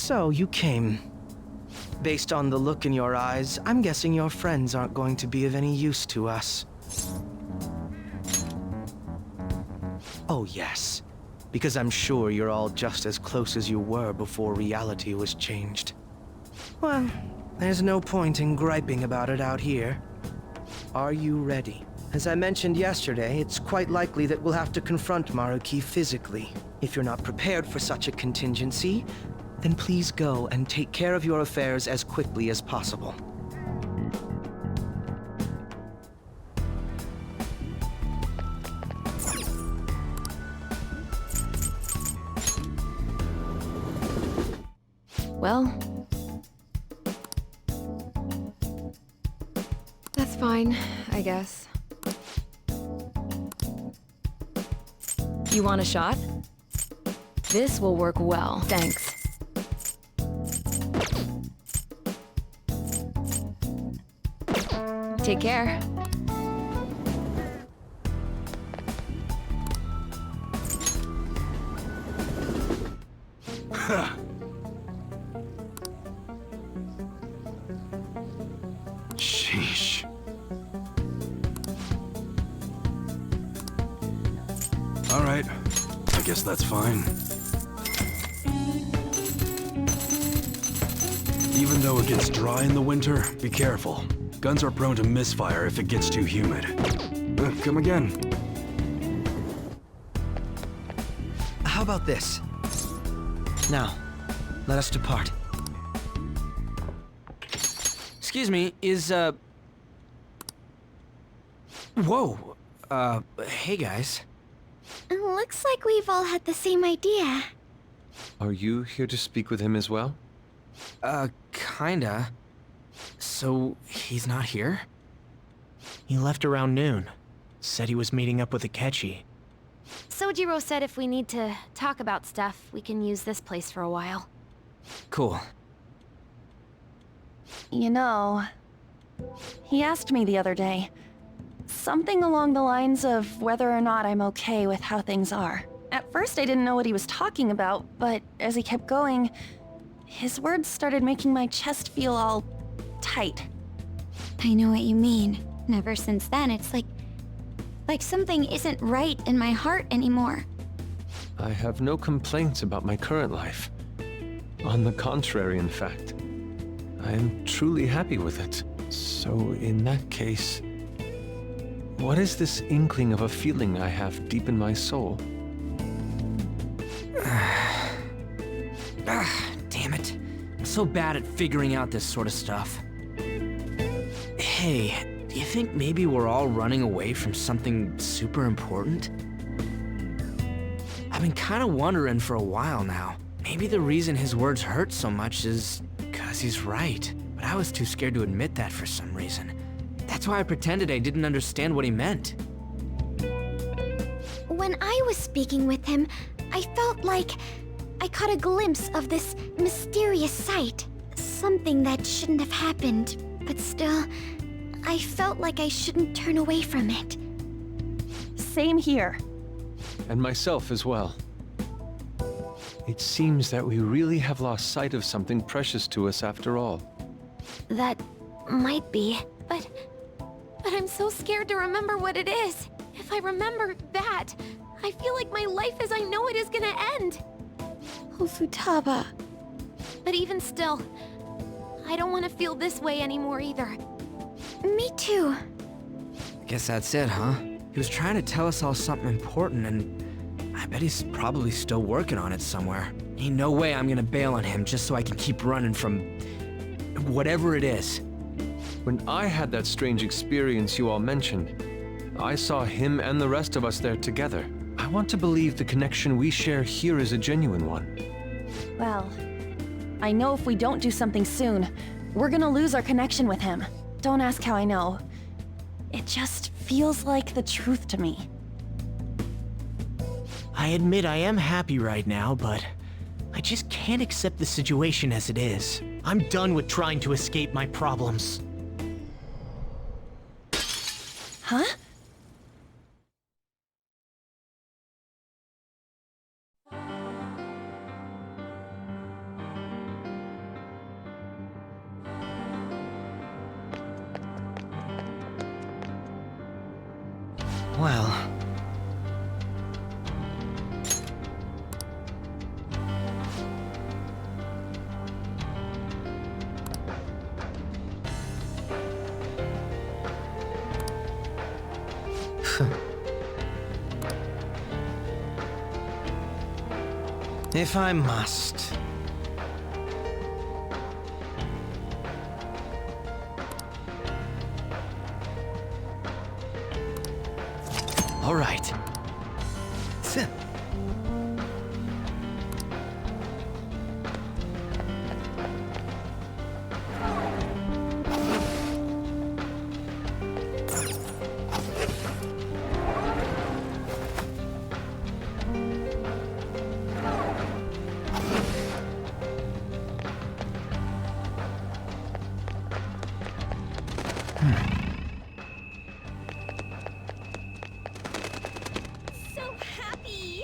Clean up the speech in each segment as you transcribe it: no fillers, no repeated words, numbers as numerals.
So, you came. Based on the look in your eyes, I'm guessing your friends aren't going to be of any use to us. Oh yes, because I'm sure you're all just as close as you were before reality was changed. Well, there's no point in griping about it out here. Are you ready? As I mentioned yesterday, it's quite likely that we'll have to confront Maruki physically. If you're not prepared for such a contingency, then please go and take care of your affairs as quickly as possible. Well, that's fine, I guess. You want a shot? This will work well, thanks. Take care. Sheesh. All right, I guess that's fine. Even though it gets dry in the winter, be careful. Guns are prone to misfire if it gets too humid. Come again. How about this? Now, let us depart. Excuse me, Whoa! Hey guys. Looks like we've all had the same idea. Are you here to speak with him as well? Kinda. So, he's not here? He left around noon. Said he was meeting up with Akechi. Sojiro said if we need to talk about stuff, we can use this place for a while. Cool. You know, he asked me the other day, something along the lines of whether or not I'm okay with how things are. At first I didn't know what he was talking about, but as he kept going, his words started making my chest feel all tight. I know what you mean. And ever since then, it's like something isn't right in my heart anymore. I have no complaints about my current life. On the contrary, in fact. I am truly happy with it. So, in that case, what is this inkling of a feeling I have deep in my soul? Damn it. I'm so bad at figuring out this sort of stuff. Hey, do you think maybe we're all running away from something super important? I've been kind of wondering for a while now. Maybe the reason his words hurt so much is because he's right. But I was too scared to admit that for some reason. That's why I pretended I didn't understand what he meant. When I was speaking with him, I felt like I caught a glimpse of this mysterious sight. Something that shouldn't have happened, but still, I felt like I shouldn't turn away from it. Same here. And myself as well. It seems that we really have lost sight of something precious to us after all. That might be, but I'm so scared to remember what it is. If I remember that, I feel like my life as I know it is gonna end. Oh, Futaba. But even still, I don't want to feel this way anymore either. Me too. Guess that's it, huh? He was trying to tell us all something important, and I bet he's probably still working on it somewhere. Ain't no way I'm gonna bail on him just so I can keep running from whatever it is. When I had that strange experience you all mentioned, I saw him and the rest of us there together. I want to believe the connection we share here is a genuine one. Well, I know if we don't do something soon, we're gonna lose our connection with him. Don't ask how I know. It just feels like the truth to me. I admit I am happy right now, but I just can't accept the situation as it is. I'm done with trying to escape my problems. Huh? Well... If I must. All right. So happy!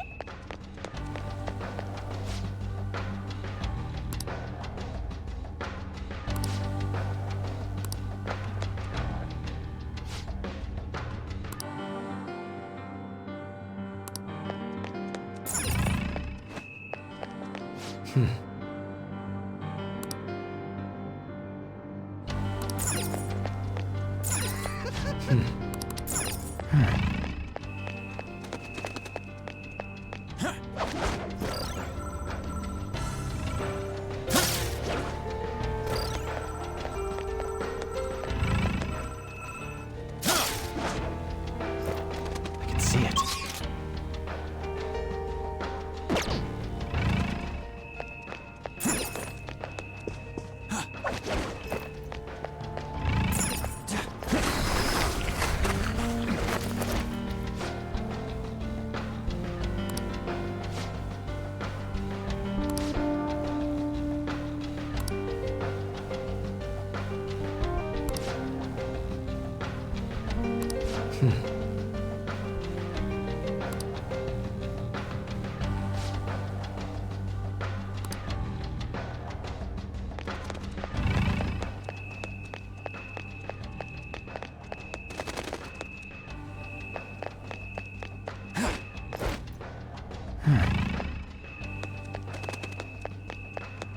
I can see it.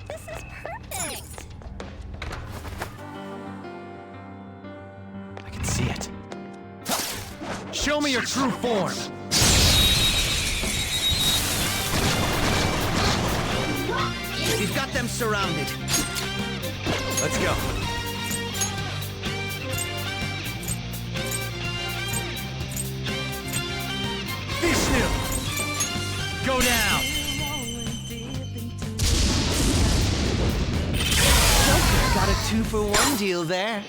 This is perfect! I can see it. Show me your true form! We've got them surrounded. Let's go. Vishnu! Go down! Joker got a 2-for-1 deal there.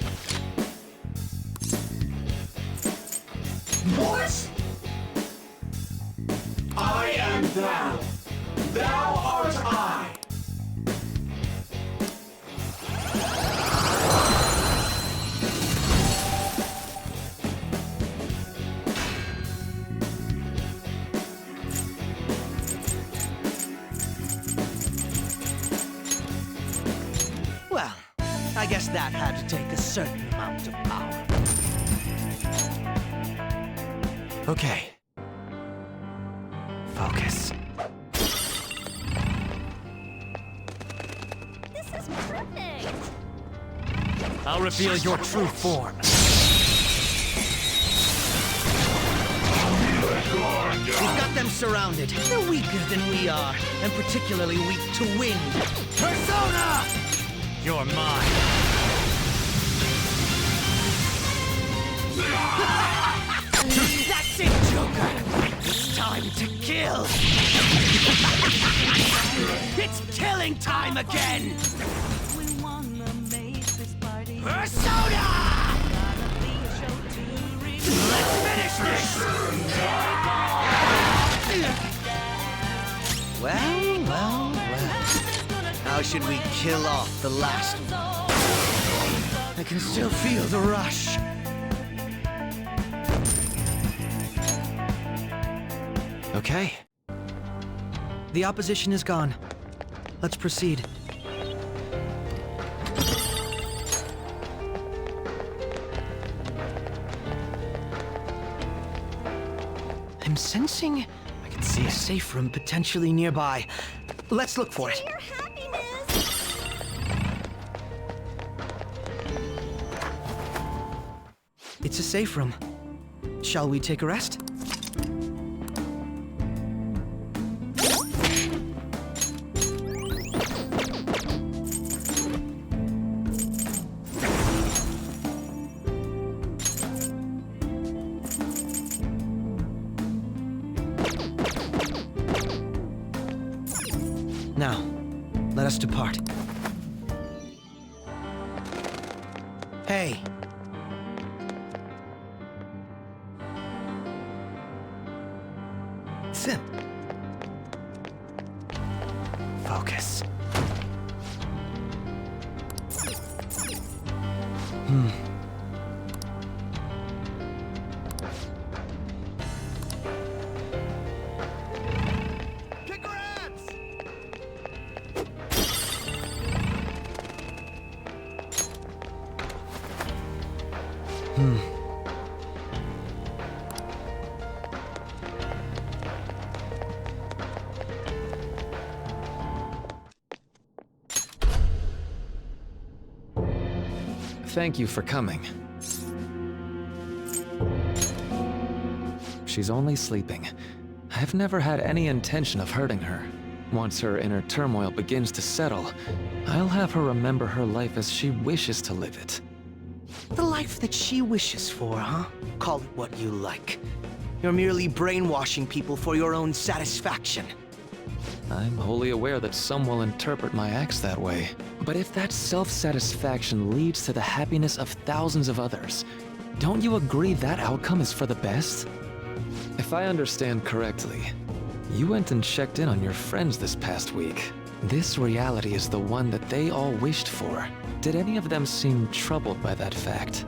What? I am thou. Thou art I. Well, I guess that had to take a certain amount of power. Okay. Focus. This is perfect! I'll reveal your true form. We've got them surrounded. They're weaker than we are, and particularly weak to wind. Persona! You're mine. That's it, Joker! It's time to kill! It's killing time again! Persona! Let's finish this! Well. How should we kill off the last one? I can still feel the rush. Okay. The opposition is gone. Let's proceed. I'm sensing I can see a safe room potentially nearby. Let's look for it. Your happiness! It's a safe room. Shall we take a rest? Now, let us depart. Hey! Sim. Focus. Thank you for coming. She's only sleeping. I've never had any intention of hurting her. Once her inner turmoil begins to settle, I'll have her remember her life as she wishes to live it. The life that she wishes for, huh? Call it what you like. You're merely brainwashing people for your own satisfaction. I'm wholly aware that some will interpret my acts that way. But if that self-satisfaction leads to the happiness of thousands of others, don't you agree that outcome is for the best? If I understand correctly, you went and checked in on your friends this past week. This reality is the one that they all wished for. Did any of them seem troubled by that fact?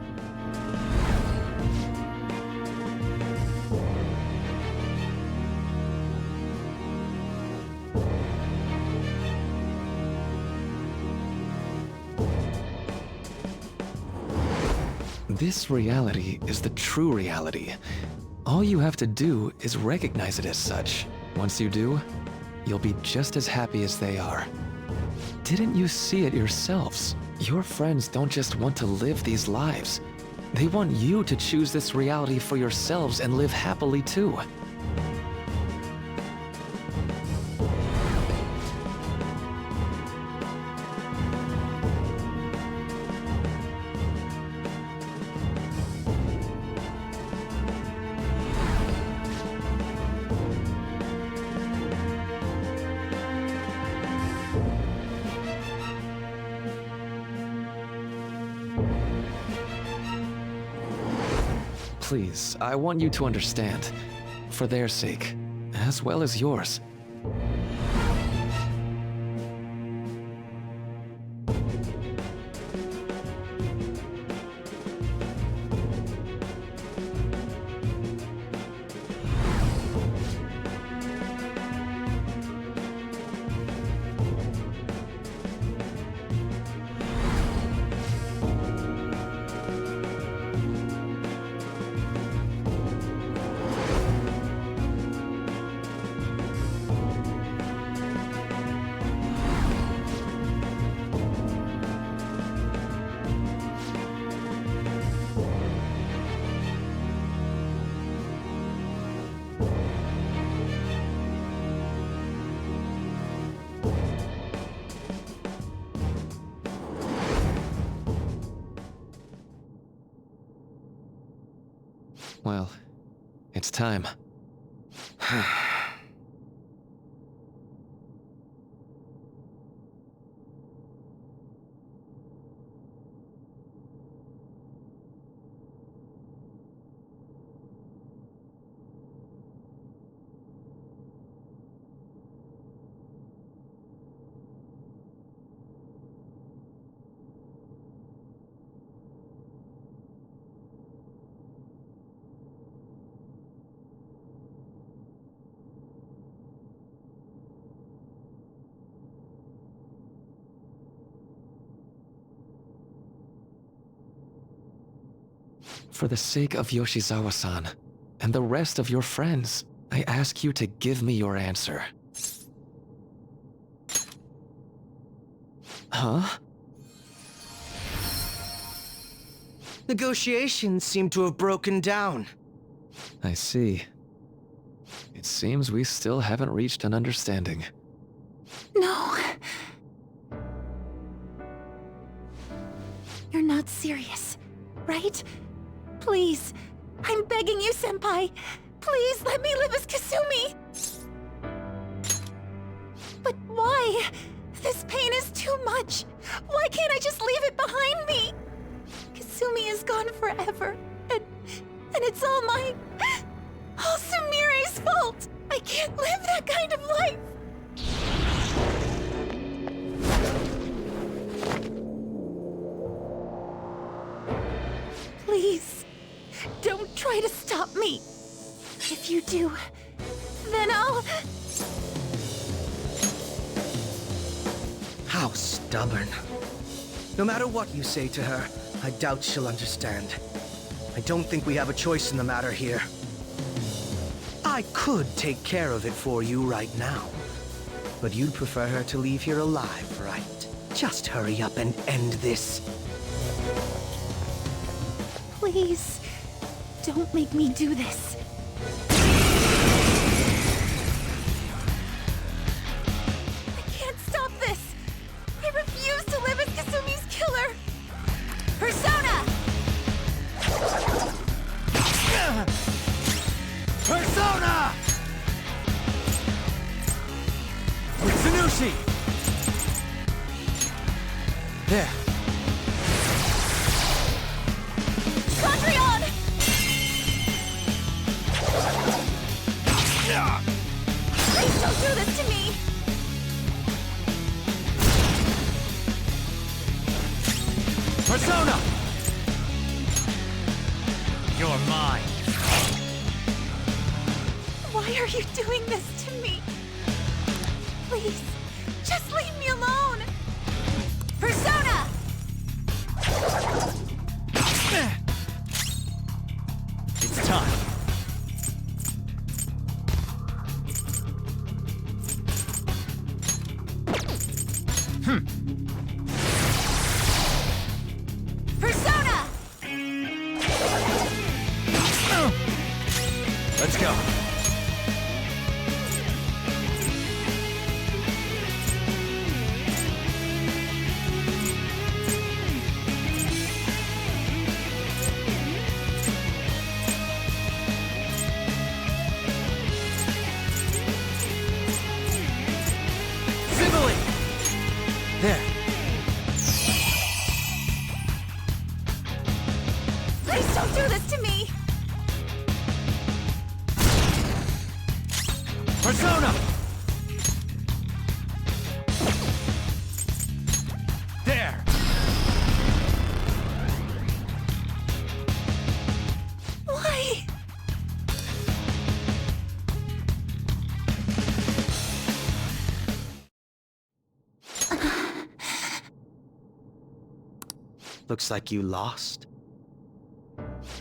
This reality is the true reality. All you have to do is recognize it as such. Once you do, you'll be just as happy as they are. Didn't you see it yourselves? Your friends don't just want to live these lives. They want you to choose this reality for yourselves and live happily too. Please, I want you to understand. For their sake, as well as yours. Well, it's time. For the sake of Yoshizawa-san, and the rest of your friends, I ask you to give me your answer. Huh? Negotiations seem to have broken down. I see. It seems we still haven't reached an understanding. No. You're not serious, right? Please, I'm begging you, Senpai. Please let me live as Kasumi. But why? This pain is too much. Why can't I just leave it behind me? Kasumi is gone forever, and it's all Sumire's fault. I can't live that kind of life. Please, don't try to stop me. If you do, then I'll... How stubborn. No matter what you say to her, I doubt she'll understand. I don't think we have a choice in the matter here. I could take care of it for you right now. But you'd prefer her to leave here alive, right? Just hurry up and end this. Please, don't make me do this. I can't stop this. I refuse to live as Kasumi's killer. Persona! Persona! Tsunushi! There. Patreon! Please don't do this to me! Persona! You're mine. Why are you doing this to me? Please, just leave me alone! Persona! It's time. Persona! Let's go. There. Please don't do this to me! Persona! There! Why? Looks like you lost.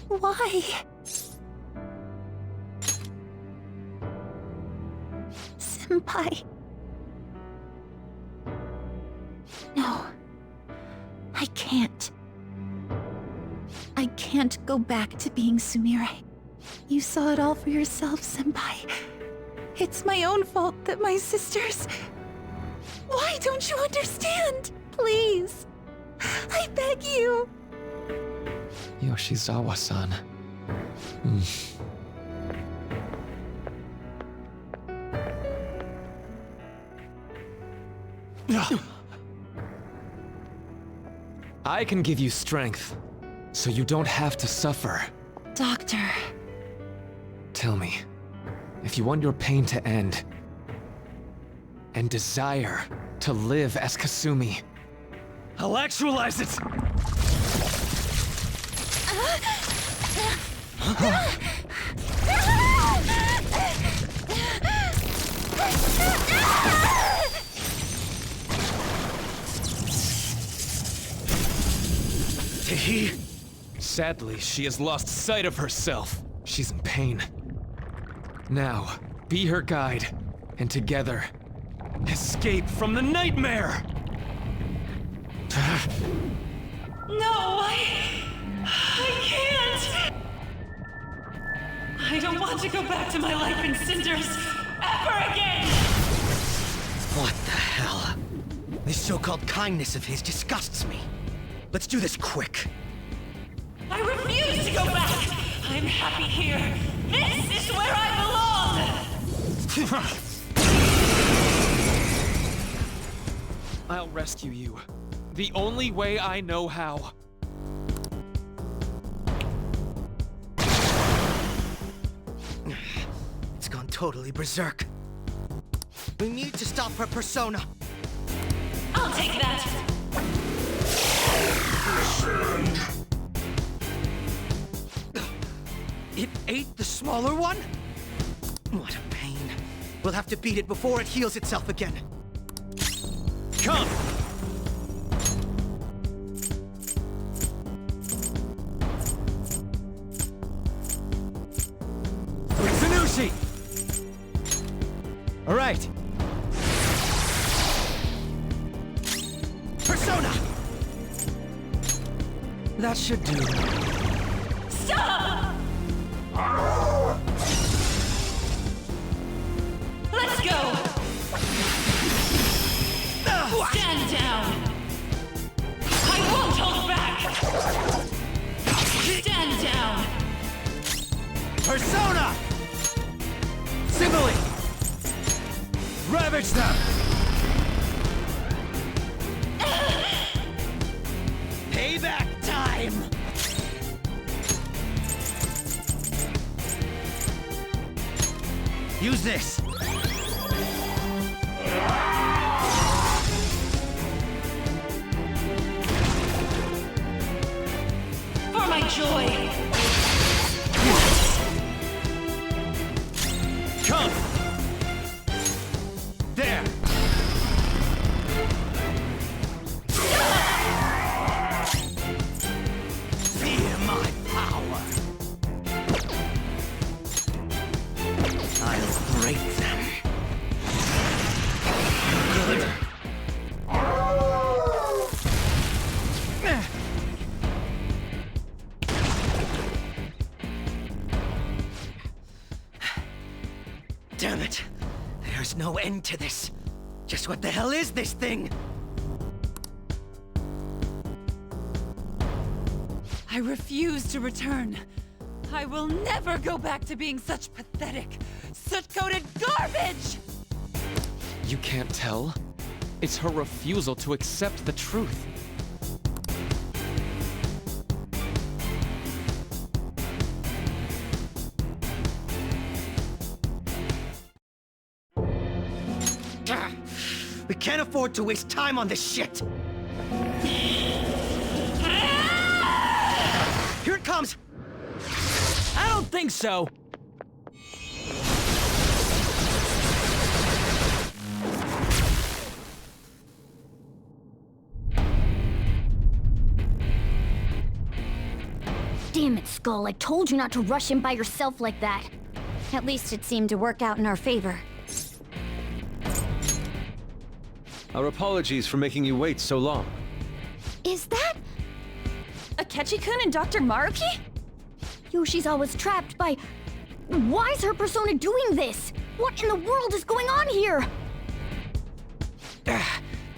Why? Senpai. No. I can't. I can't go back to being Sumire. You saw it all for yourself, Senpai. It's my own fault that my sisters... Why don't you understand? Please. I beg you. Yoshizawa-san. I can give you strength, so you don't have to suffer. Doctor. Tell me, if you want your pain to end, and desire to live as Kasumi, I'll actualize it! Tehi? Sadly, she has lost sight of herself. She's in pain. Now, be her guide, and together, escape from the nightmare! No, I can't! I don't want to go back to my life in cinders ever again! What the hell? This so-called kindness of his disgusts me. Let's do this quick. I refuse to go back! I'm happy here! This is where I belong! I'll rescue you. The only way I know how. It's gone totally berserk. We need to stop her persona. I'll take that! It ate the smaller one? What a pain. We'll have to beat it before it heals itself again. Come! Tsunushi! All right. Persona! That should do. Stop! Let's go! Stand down! I won't hold back! Stand down! Persona! Simile! Ravage them! Payback time! Use this! For my joy! Come! There! Fear my power! I'll break them. Good. Damn it! There's no end to this. Just what the hell is this thing? I refuse to return. I will never go back to being such pathetic, soot-coated garbage! You can't tell? It's her refusal to accept the truth. We can't afford to waste time on this shit! Here it comes! I don't think so. Damn it, Skull. I told you not to rush him by yourself like that. At least it seemed to work out in our favor. Our apologies for making you wait so long. Is that Akechi-kun and Dr. Maruki? Yoshizawa was trapped by... Why is her persona doing this? What in the world is going on here?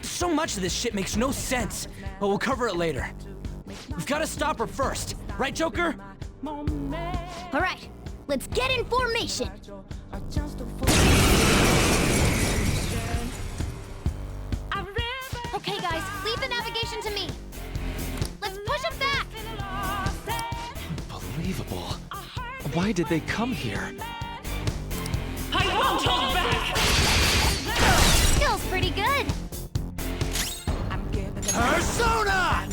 So much of this shit makes no sense, but we'll cover it later. We've got to stop her first, right, Joker? All right, let's get in formation. Okay, guys, leave the navigation to me. Let's push him back. Unbelievable. Why did they come here? I won't hold back! Feels pretty good. Persona!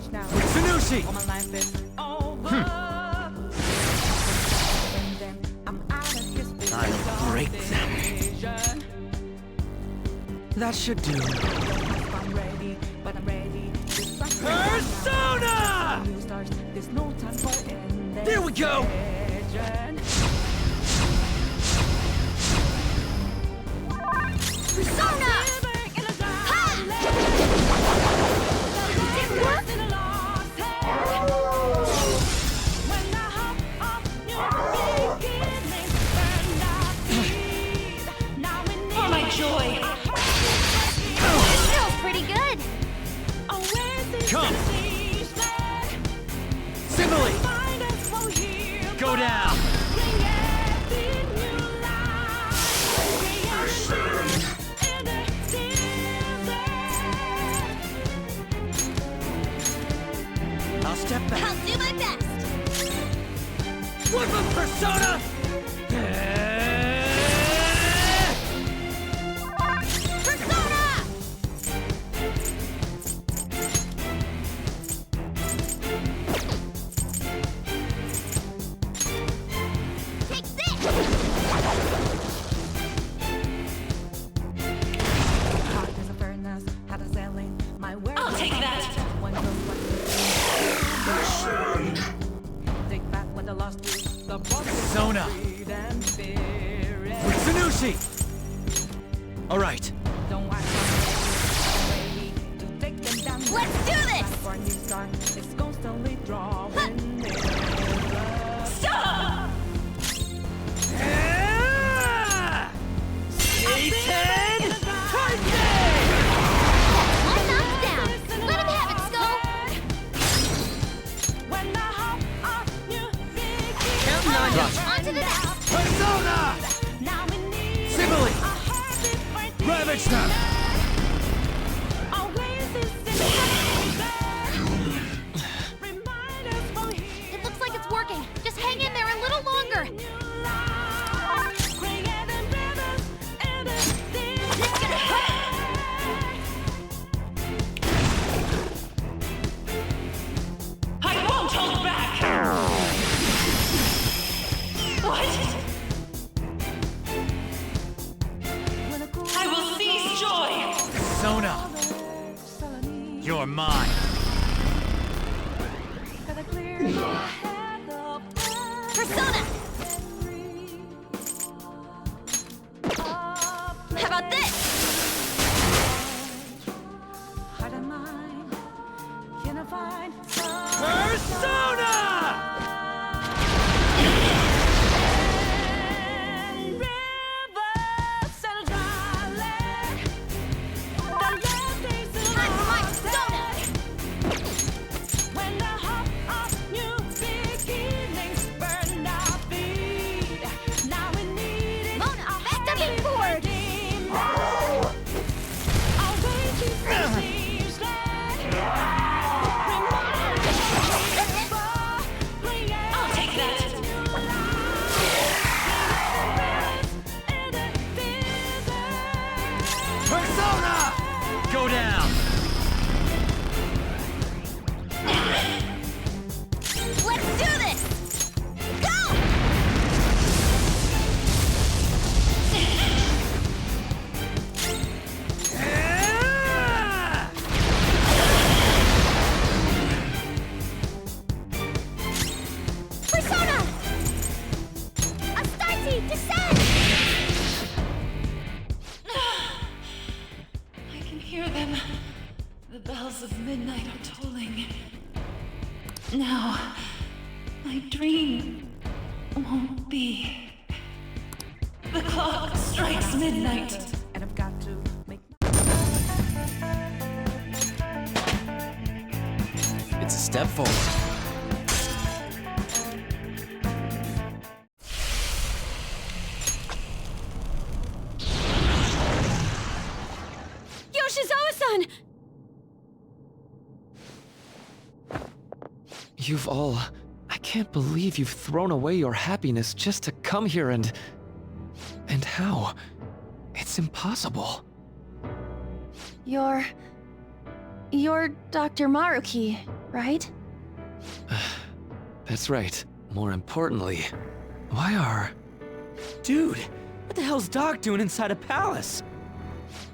Tsunushi! I'll break them. That should do. Persona! There we go! Go down! I'll step back. I'll do my best. Wherever persona! Persona! Take this! I'll take that! Persona! Tsunushi! Alright. Let's do this! Stop! Satan! One knockdown! Let him have it, Skull! Counting on ya! On to the next! Persona! Sibylle! Ravage them! It looks like it's working. Just hang in there a little longer. I won't hold back! What? I will seize joy! Persona! You're mine! Persona! How about this? Time for my Persona! Mona, stepping forward! I'll take that! Persona! Go down! Let's do this! Go! Persona! Astarte, descend! I can hear them. The bells of midnight are tolling. Now, my dream won't be. The clock strikes midnight. And I've got to make It's a step forward. Yoshizawa-san! You've all... I can't believe you've thrown away your happiness just to come here and... And how? It's impossible. You're Dr. Maruki, right? That's right. More importantly, why are... Dude, what the hell's Doc doing inside a palace?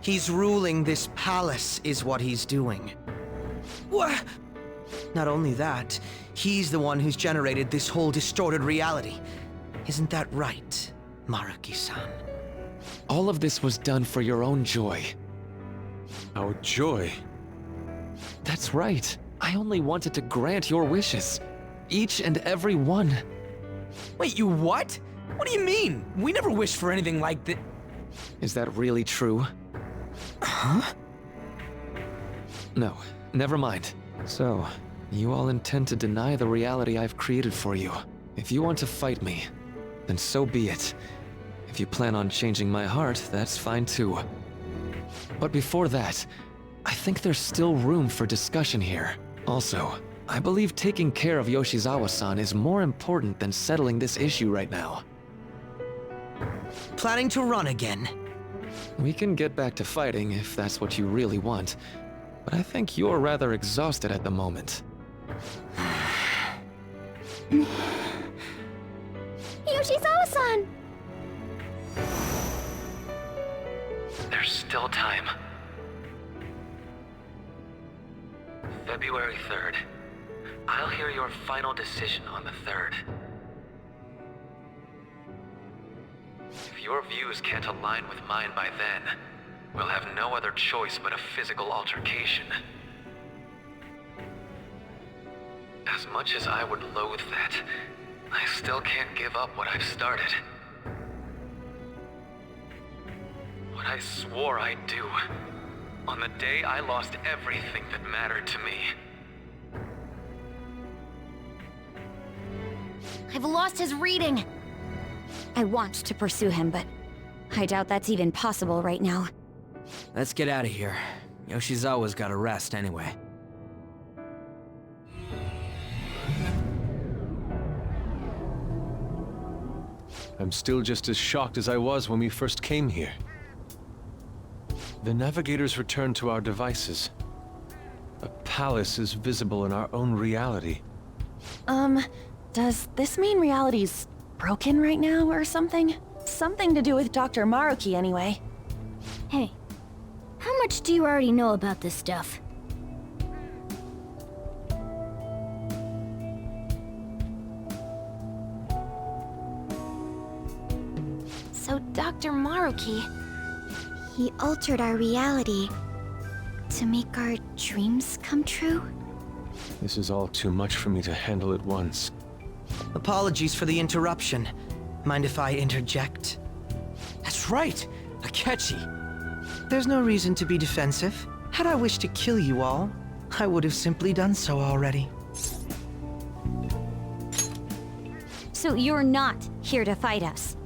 He's ruling this palace, is what he's doing. What? Not only that, he's the one who's generated this whole distorted reality. Isn't that right, Maruki-san? All of this was done for your own joy. Our joy. That's right. I only wanted to grant your wishes. Each and every one. Wait, you what? What do you mean? We never wished for anything like that. Is that really true? Huh? No, never mind. So, you all intend to deny the reality I've created for you. If you want to fight me, then so be it. If you plan on changing my heart, that's fine too. But before that, I think there's still room for discussion here. Also, I believe taking care of Yoshizawa-san is more important than settling this issue right now. Planning to run again? We can get back to fighting if that's what you really want, but I think you're rather exhausted at the moment. Yoshizawa-san! There's still time. February 3rd. I'll hear your final decision on the 3rd. If your views can't align with mine by then, we'll have no other choice but a physical altercation. As much as I would loathe that, I still can't give up what I've started. What I swore I'd do, on the day I lost everything that mattered to me. I've lost his reading. I want to pursue him, but I doubt that's even possible right now. Let's get out of here. Yoshizawa's gotta rest anyway. I'm still just as shocked as I was when we first came here. The navigators returned to our devices. A palace is visible in our own reality. Does this mean reality's broken right now or something? Something to do with Dr. Maruki anyway. Hey, how much do you already know about this stuff? So Dr. Maruki, he altered our reality to make our dreams come true? This is all too much for me to handle at once. Apologies for the interruption. Mind if I interject? That's right! Akechi! There's no reason to be defensive. Had I wished to kill you all, I would have simply done so already. So you're not here to fight us?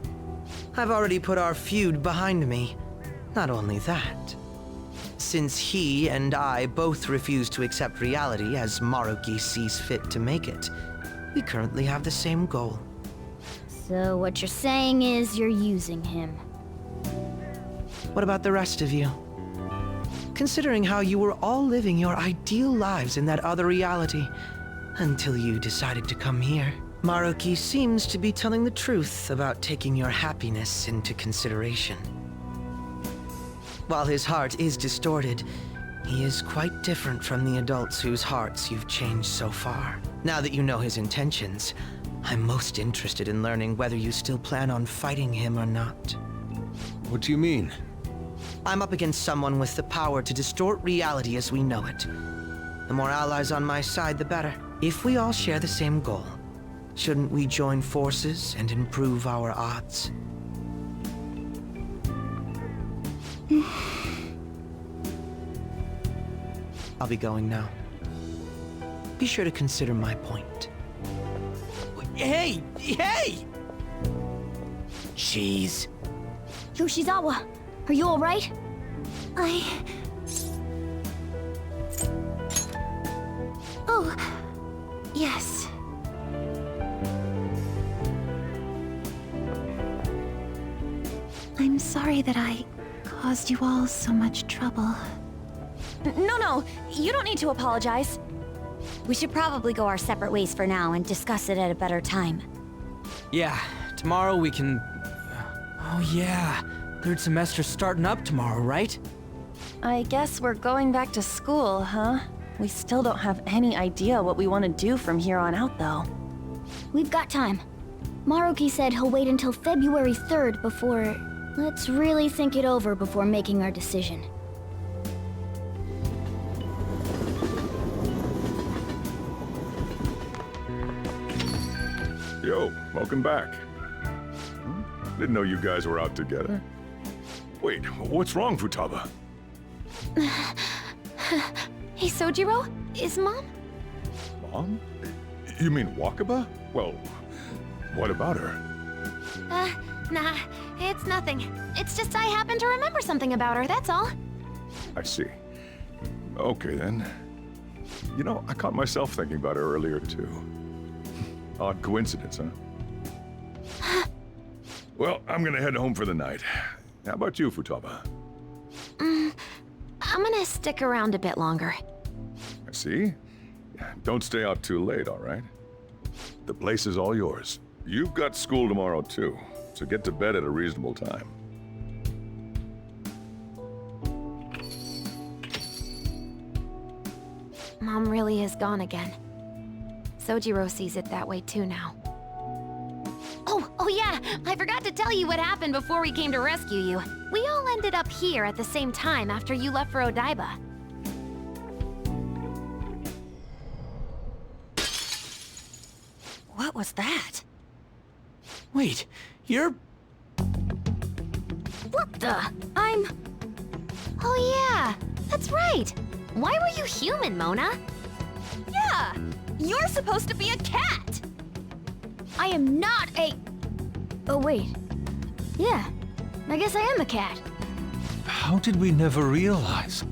I've already put our feud behind me. Not only that, since he and I both refuse to accept reality as Maruki sees fit to make it, we currently have the same goal. So what you're saying is you're using him. What about the rest of you? Considering how you were all living your ideal lives in that other reality, until you decided to come here. Maruki seems to be telling the truth about taking your happiness into consideration. While his heart is distorted, he is quite different from the adults whose hearts you've changed so far. Now that you know his intentions, I'm most interested in learning whether you still plan on fighting him or not. What do you mean? I'm up against someone with the power to distort reality as we know it. The more allies on my side, the better. If we all share the same goal, shouldn't we join forces and improve our odds? I'll be going now. Be sure to consider my point. Hey! Hey! Jeez. Yoshizawa, are you alright? Oh, yes. I'm sorry that I caused you all so much trouble. No, you don't need to apologize. We should probably go our separate ways for now and discuss it at a better time. Yeah, tomorrow we can... Oh yeah, third semester's starting up tomorrow, right? I guess we're going back to school, huh? We still don't have any idea what we want to do from here on out, though. We've got time. Maruki said he'll wait until February 3rd before... Let's really think it over before making our decision. Yo, welcome back. Didn't know you guys were out together. Wait, what's wrong, Futaba? Hey, Sojiro? Is Mom? Mom? You mean Wakaba? Well, What about her? Nah, it's nothing. It's just I happen to remember something about her, that's all. I see. Okay, then. You know, I caught myself thinking about her earlier, too. Odd coincidence, huh? Well, I'm gonna head home for the night. How about you, Futaba? I'm gonna stick around a bit longer. I see. Don't stay out too late, all right? The place is all yours. You've got school tomorrow, too, so get to bed at a reasonable time. Mom really is gone again. Sojiro sees it that way too now. Oh yeah, I forgot to tell you what happened before we came to rescue you. We all ended up here at the same time after you left for Odaiba. What was that? Wait, you're... What the? Oh yeah, that's right. Why were you human, Mona? Yeah! You're supposed to be a cat! I am not a... Oh wait. Yeah, I guess I am a cat. How did we never realize?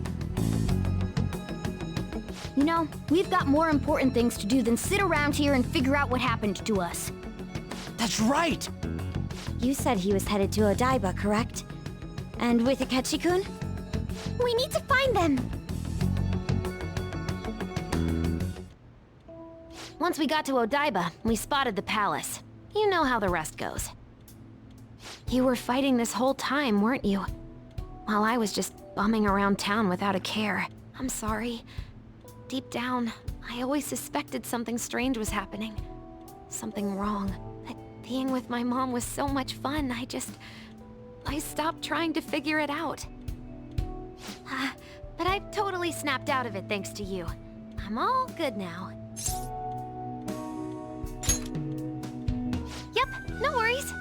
You know, we've got more important things to do than sit around here and figure out what happened to us. That's right! You said he was headed to Odaiba, correct? And with Akechi-kun? We need to find them! Once we got to Odaiba, we spotted the palace. You know how the rest goes. You were fighting this whole time, weren't you? While I was just bumming around town without a care. I'm sorry. Deep down, I always suspected something strange was happening. Something wrong. That being with my mom was so much fun, I stopped trying to figure it out. But I've totally snapped out of it thanks to you. I'm all good now. Yep, no worries.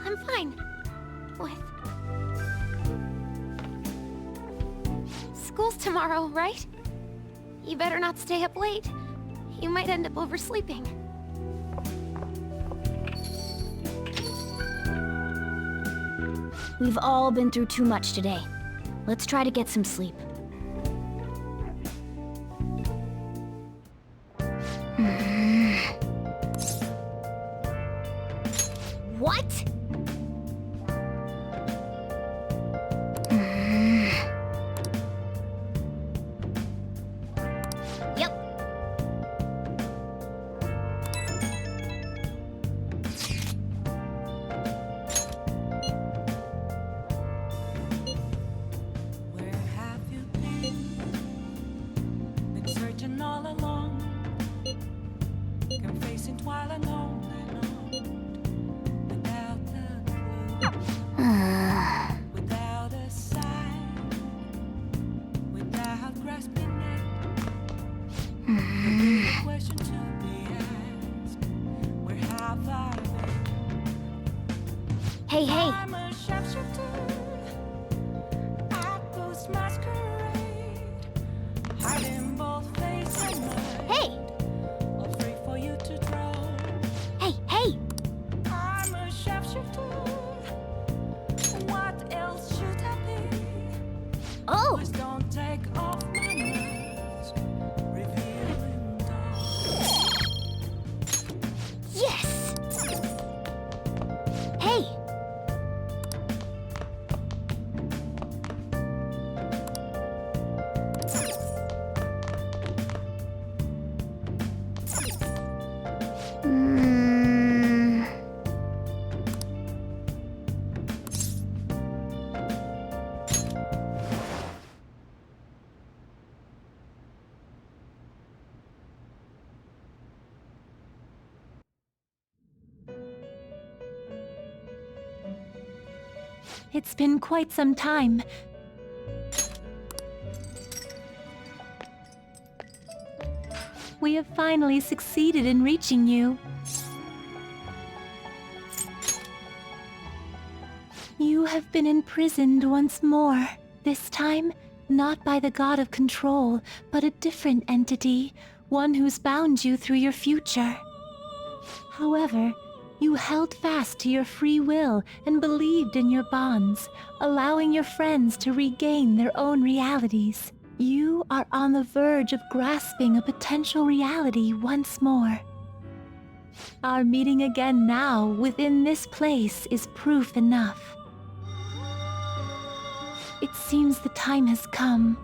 I'm fine. With... School's tomorrow, right? You better not stay up late. You might end up oversleeping. We've all been through too much today. Let's try to get some sleep. What? Yep. Where have you been? Been searching all along. Confessing while alone without a clue, without a sign, without grasping it. The question to be asked: where have I been? Hey, I'm a sharpshooter at Ghost Masquerade, hiding both face and mind. Hey! All free for you to draw. Hey! I'm a sharpshooter. What else should I be? Oh! Please don't take off my mask, revealing dark. Yes! Hey! It's been quite some time. We have finally succeeded in reaching you. You have been imprisoned once more. This time, not by the god of control, but a different entity, one who's bound you through your future. However, You held fast to your free will and believed in your bonds, allowing your friends to regain their own realities. You are on the verge of grasping a potential reality once more. Our meeting again now within this place is proof enough. It seems the time has come.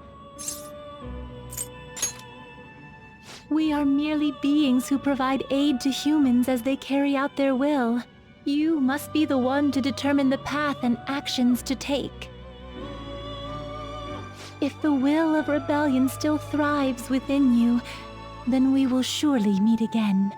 We are merely beings who provide aid to humans as they carry out their will. You must be the one to determine the path and actions to take. If the will of rebellion still thrives within you, then we will surely meet again.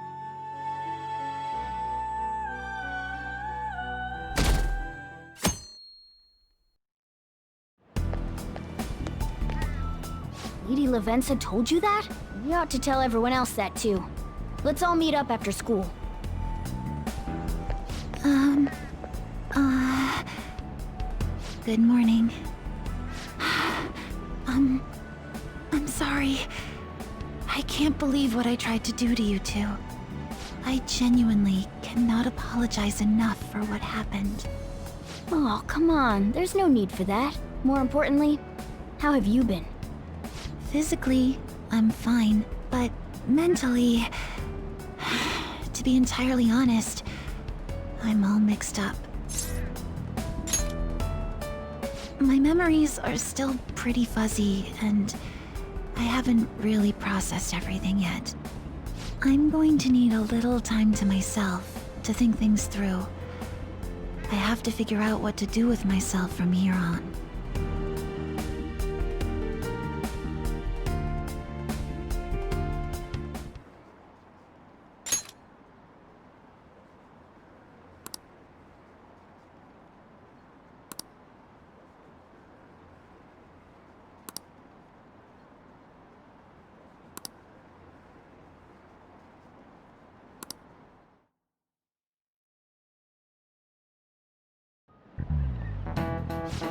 Lady Lavenza told you that? We ought to tell everyone else that too. Let's all meet up after school. Good morning. I'm sorry. I can't believe what I tried to do to you two. I genuinely cannot apologize enough for what happened. Oh, come on. There's no need for that. More importantly, how have you been? Physically, I'm fine, but mentally, to be entirely honest, I'm all mixed up. My memories are still pretty fuzzy, and I haven't really processed everything yet. I'm going to need a little time to myself to think things through. I have to figure out what to do with myself from here on.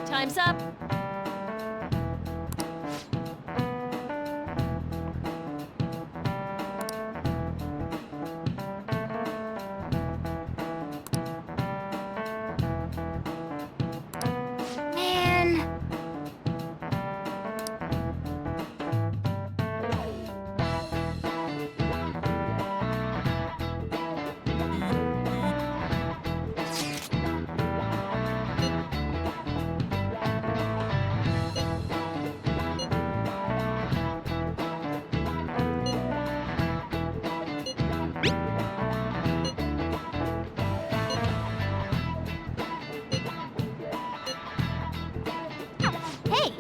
Time's up. Man. Hey!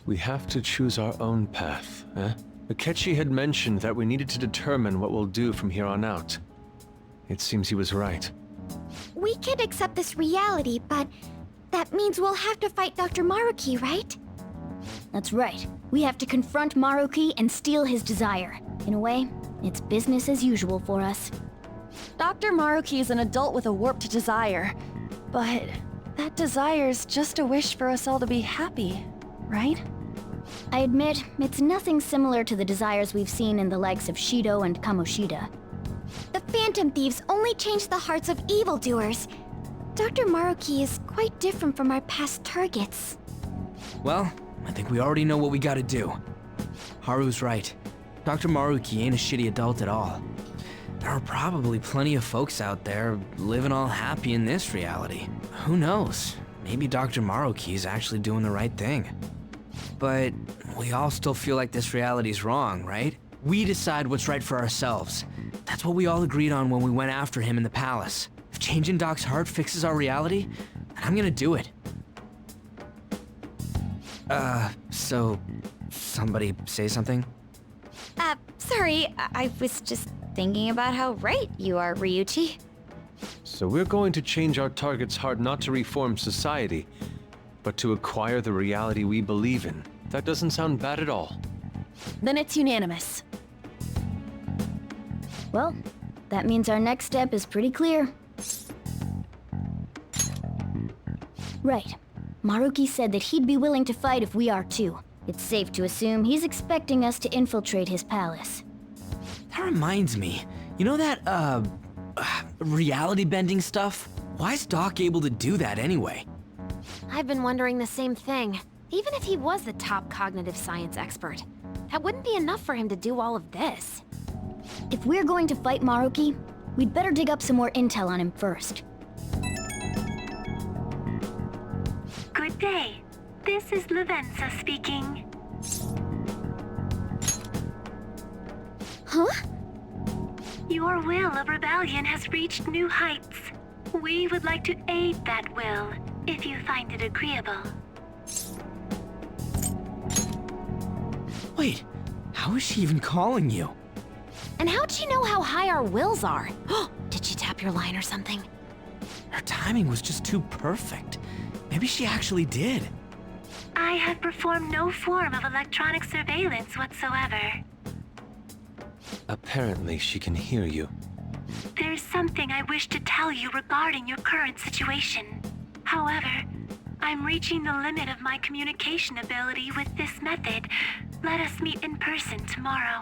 We have to choose our own path, eh? Akechi had mentioned that we needed to determine what we'll do from here on out. It seems he was right. We can accept this reality, but that means we'll have to fight Dr. Maruki, right? That's right. We have to confront Maruki and steal his desire. In a way, it's business as usual for us. Dr. Maruki is an adult with a warped desire, but that desire's just a wish for us all to be happy, right? I admit, it's nothing similar to the desires we've seen in the likes of Shido and Kamoshida. The Phantom Thieves only change the hearts of evildoers. Dr. Maruki is quite different from our past targets. Well, I think we already know what we gotta do. Haru's right. Dr. Maruki ain't a shitty adult at all. There are probably plenty of folks out there living all happy in this reality. Who knows? Maybe Dr. Maruki's actually doing the right thing. But we all still feel like this reality's wrong, right? We decide what's right for ourselves. That's what we all agreed on when we went after him in the palace. If changing Doc's heart fixes our reality, then I'm gonna do it. So somebody say something? Sorry, I was just thinking about how right you are, Ryuichi. So we're going to change our target's heart not to reform society, but to acquire the reality we believe in. That doesn't sound bad at all. Then it's unanimous. Well, that means our next step is pretty clear. Right. Maruki said that he'd be willing to fight if we are too. It's safe to assume he's expecting us to infiltrate his palace. That reminds me. You know that, reality bending stuff? Why is Doc able to do that anyway? I've been wondering the same thing. Even if he was the top cognitive science expert, that wouldn't be enough for him to do all of this. If we're going to fight Maruki, we'd better dig up some more intel on him first. Good day. This is Lavenza speaking. Huh? Your will of rebellion has reached new heights. We would like to aid that will, if you find it agreeable. Wait, how is she even calling you? And how'd she know how high our wills are? Did she tap your line or something? Her timing was just too perfect. Maybe she actually did. I have performed no form of electronic surveillance whatsoever. Apparently, she can hear you. There's something I wish to tell you regarding your current situation. However, I'm reaching the limit of my communication ability with this method. Let us meet in person tomorrow.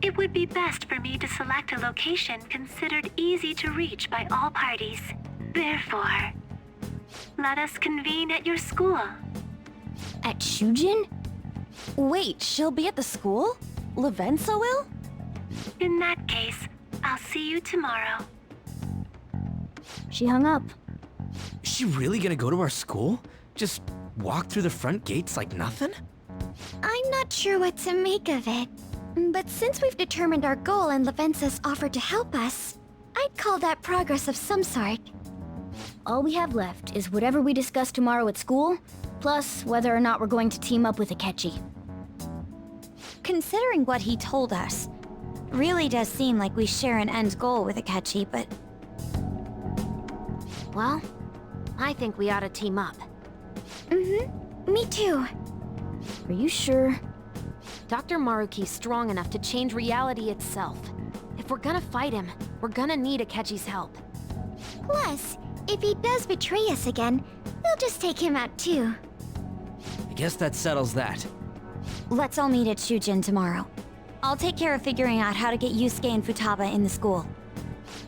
It would be best for me to select a location considered easy to reach by all parties. Therefore, let us convene at your school. At Shujin? Wait, she'll be at the school? Lavenza will? In that case, I'll see you tomorrow. She hung up. Is she really gonna go to our school? Just walk through the front gates like nothing? I'm not sure what to make of it. But since we've determined our goal and Lavenza's offered to help us, I'd call that progress of some sort. All we have left is whatever we discuss tomorrow at school, plus whether or not we're going to team up with Akechi. Considering what he told us, really does seem like we share an end goal with Akechi, but... Well, I think we ought to team up. Me too. Are you sure? Dr. Maruki's strong enough to change reality itself. If we're gonna fight him, we're gonna need Akechi's help. Plus, if he does betray us again, we'll just take him out too. I guess that settles that. Let's all meet at Shujin tomorrow. I'll take care of figuring out how to get Yusuke and Futaba in the school.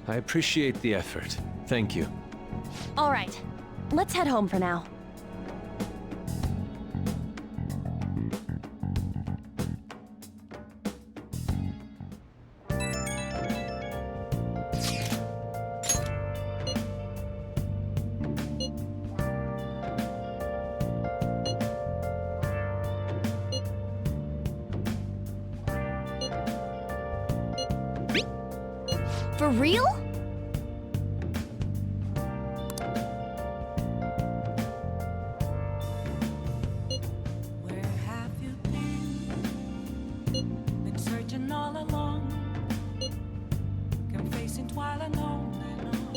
I appreciate the effort. Thank you. All right, let's head home for now. For real? Where have you been? Been searching all along, confessing while alone and on,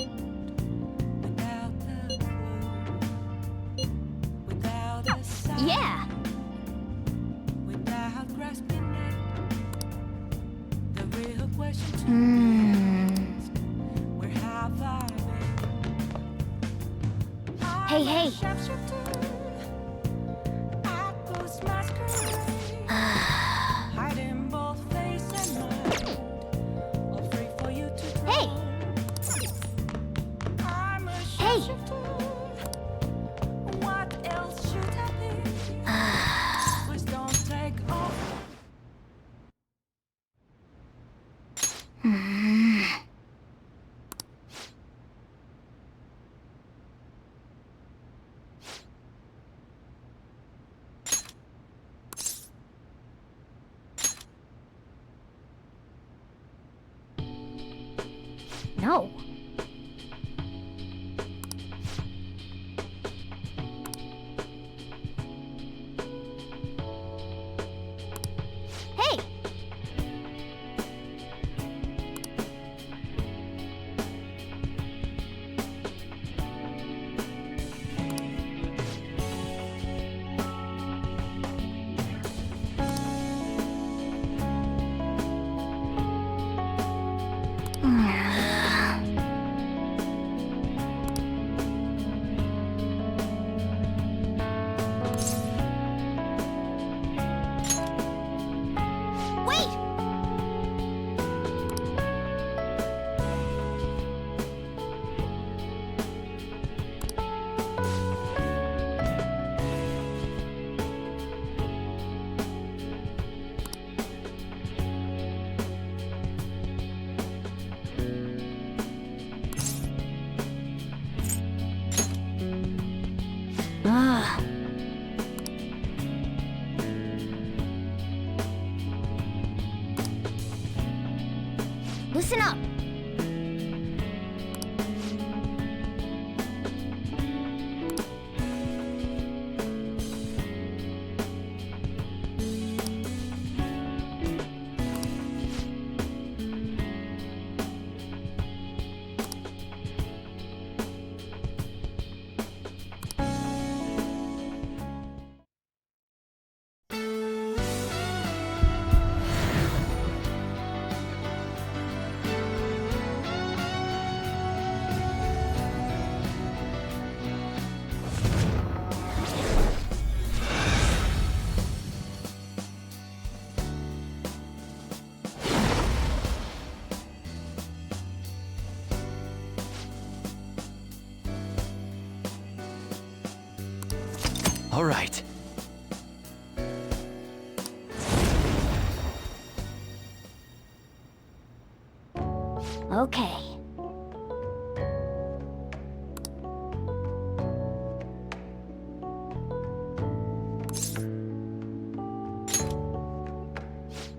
without a clue, without a sign, Yeah! without grasping it. The real question where have I been? Hey, hey! Hiding both face and mind, all free for you to Hey! I'm a Hey! shifter. What else should I be? Please don't take off. No. Hey! listen up! All right. Okay.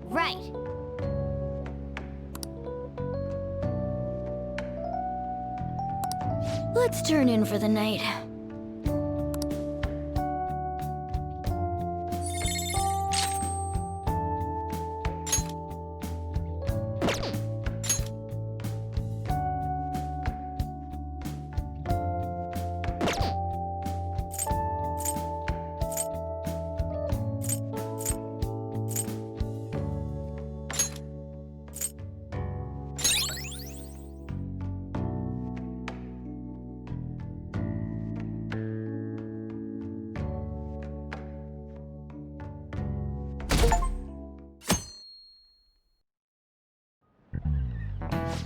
Right. Let's turn in for the night.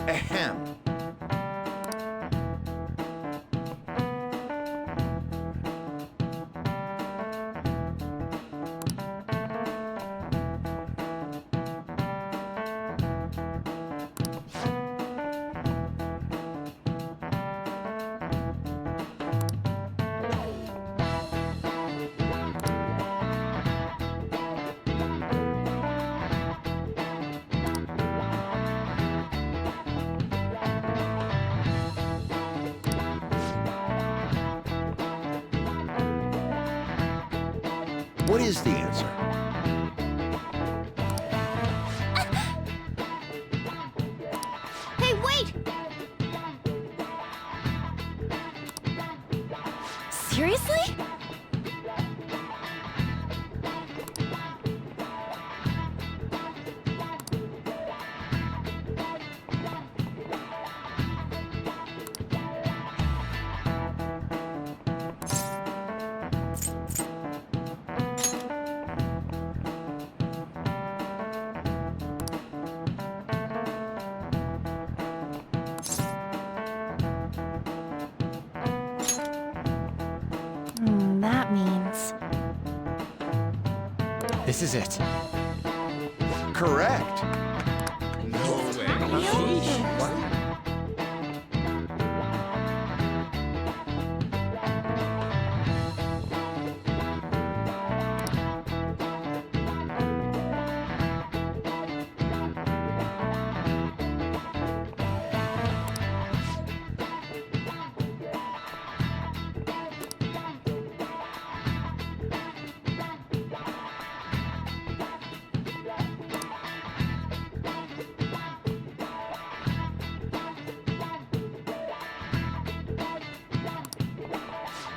Ahem. What is the answer? Hey, wait! Seriously? That means... This is it. Correct.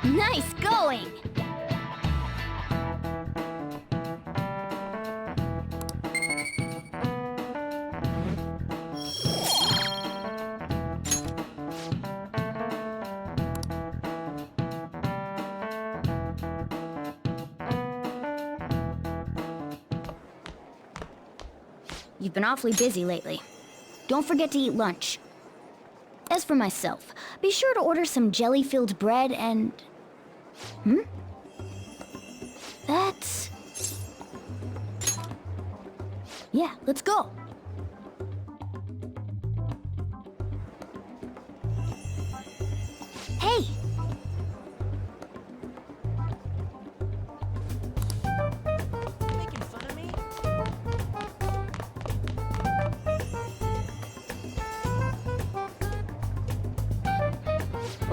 Nice going! You've been awfully busy lately. Don't forget to eat lunch. As for myself, be sure to order some jelly-filled bread and... That's... Yeah, let's go. Hey!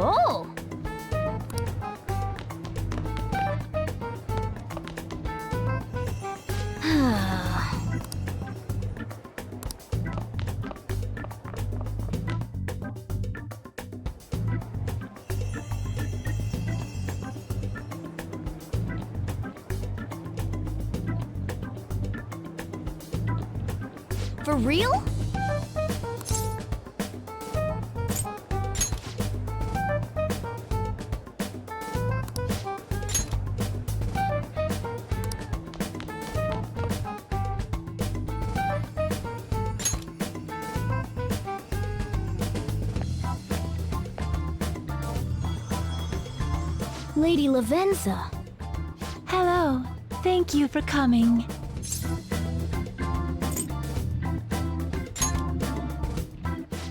Oh! For real? Lady Lavenza. Hello. Thank you for coming.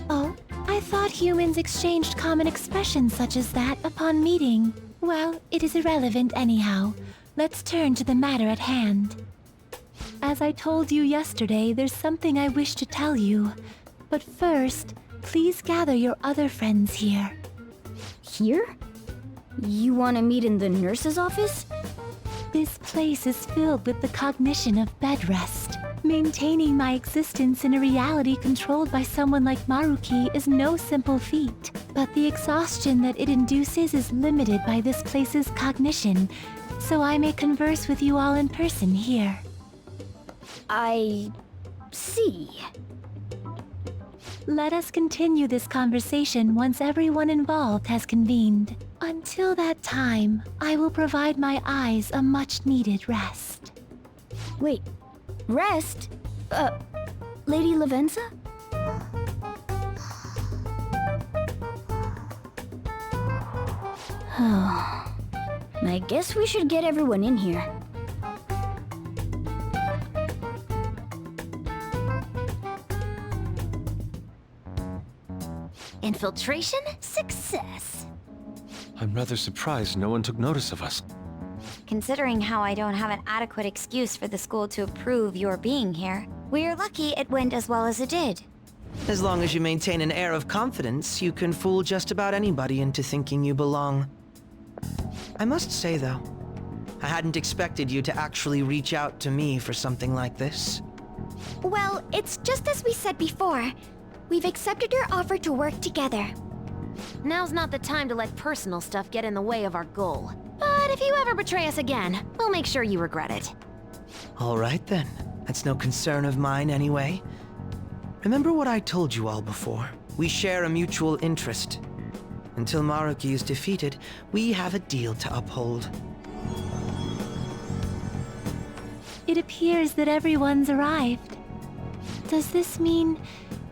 Oh, I thought humans exchanged common expressions such as that upon meeting. Well, it is irrelevant anyhow. Let's turn to the matter at hand. As I told you yesterday, there's something I wish to tell you. But first, please gather your other friends here. Here? You want to meet in the nurse's office? This place is filled with the cognition of bed rest. Maintaining my existence in a reality controlled by someone like Maruki is no simple feat, but the exhaustion that it induces is limited by this place's cognition, so I may converse with you all in person here. I see. Let us continue this conversation once everyone involved has convened. Until that time, I will provide my eyes a much-needed rest. Wait, rest? Lady Lavenza? I guess we should get everyone in here. Infiltration success. I'm rather surprised no one took notice of us. Considering how I don't have an adequate excuse for the school to approve your being here, we're lucky it went as well as it did. As long as you maintain an air of confidence, you can fool just about anybody into thinking you belong. I must say, though, I hadn't expected you to actually reach out to me for something like this. Well, it's just as we said before. We've accepted your offer to work together. Now's not the time to let personal stuff get in the way of our goal. But if you ever betray us again, we'll make sure you regret it. All right, then. That's no concern of mine, anyway. Remember what I told you all before. We share a mutual interest. Until Maruki is defeated, we have a deal to uphold. It appears that everyone's arrived. Does this mean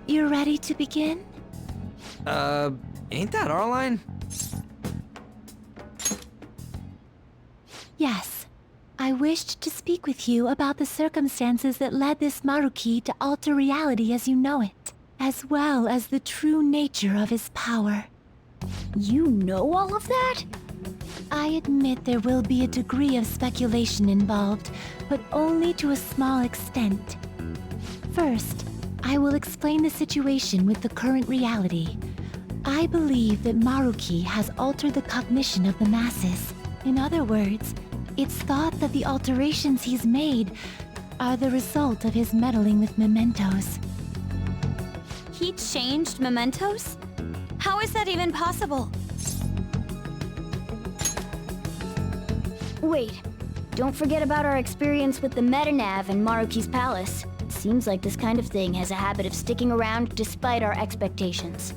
you're ready to begin? Ain't that our line? Yes. I wished to speak with you about the circumstances that led this Maruki to alter reality as you know it, as well as the true nature of his power. You know all of that? I admit there will be a degree of speculation involved, but only to a small extent. First, I will explain the situation with the current reality. I believe that Maruki has altered the cognition of the masses. In other words, it's thought that the alterations he's made are the result of his meddling with mementos. He changed mementos? How is that even possible? Wait, don't forget about our experience with the Metanav and Maruki's palace. Seems like this kind of thing has a habit of sticking around despite our expectations.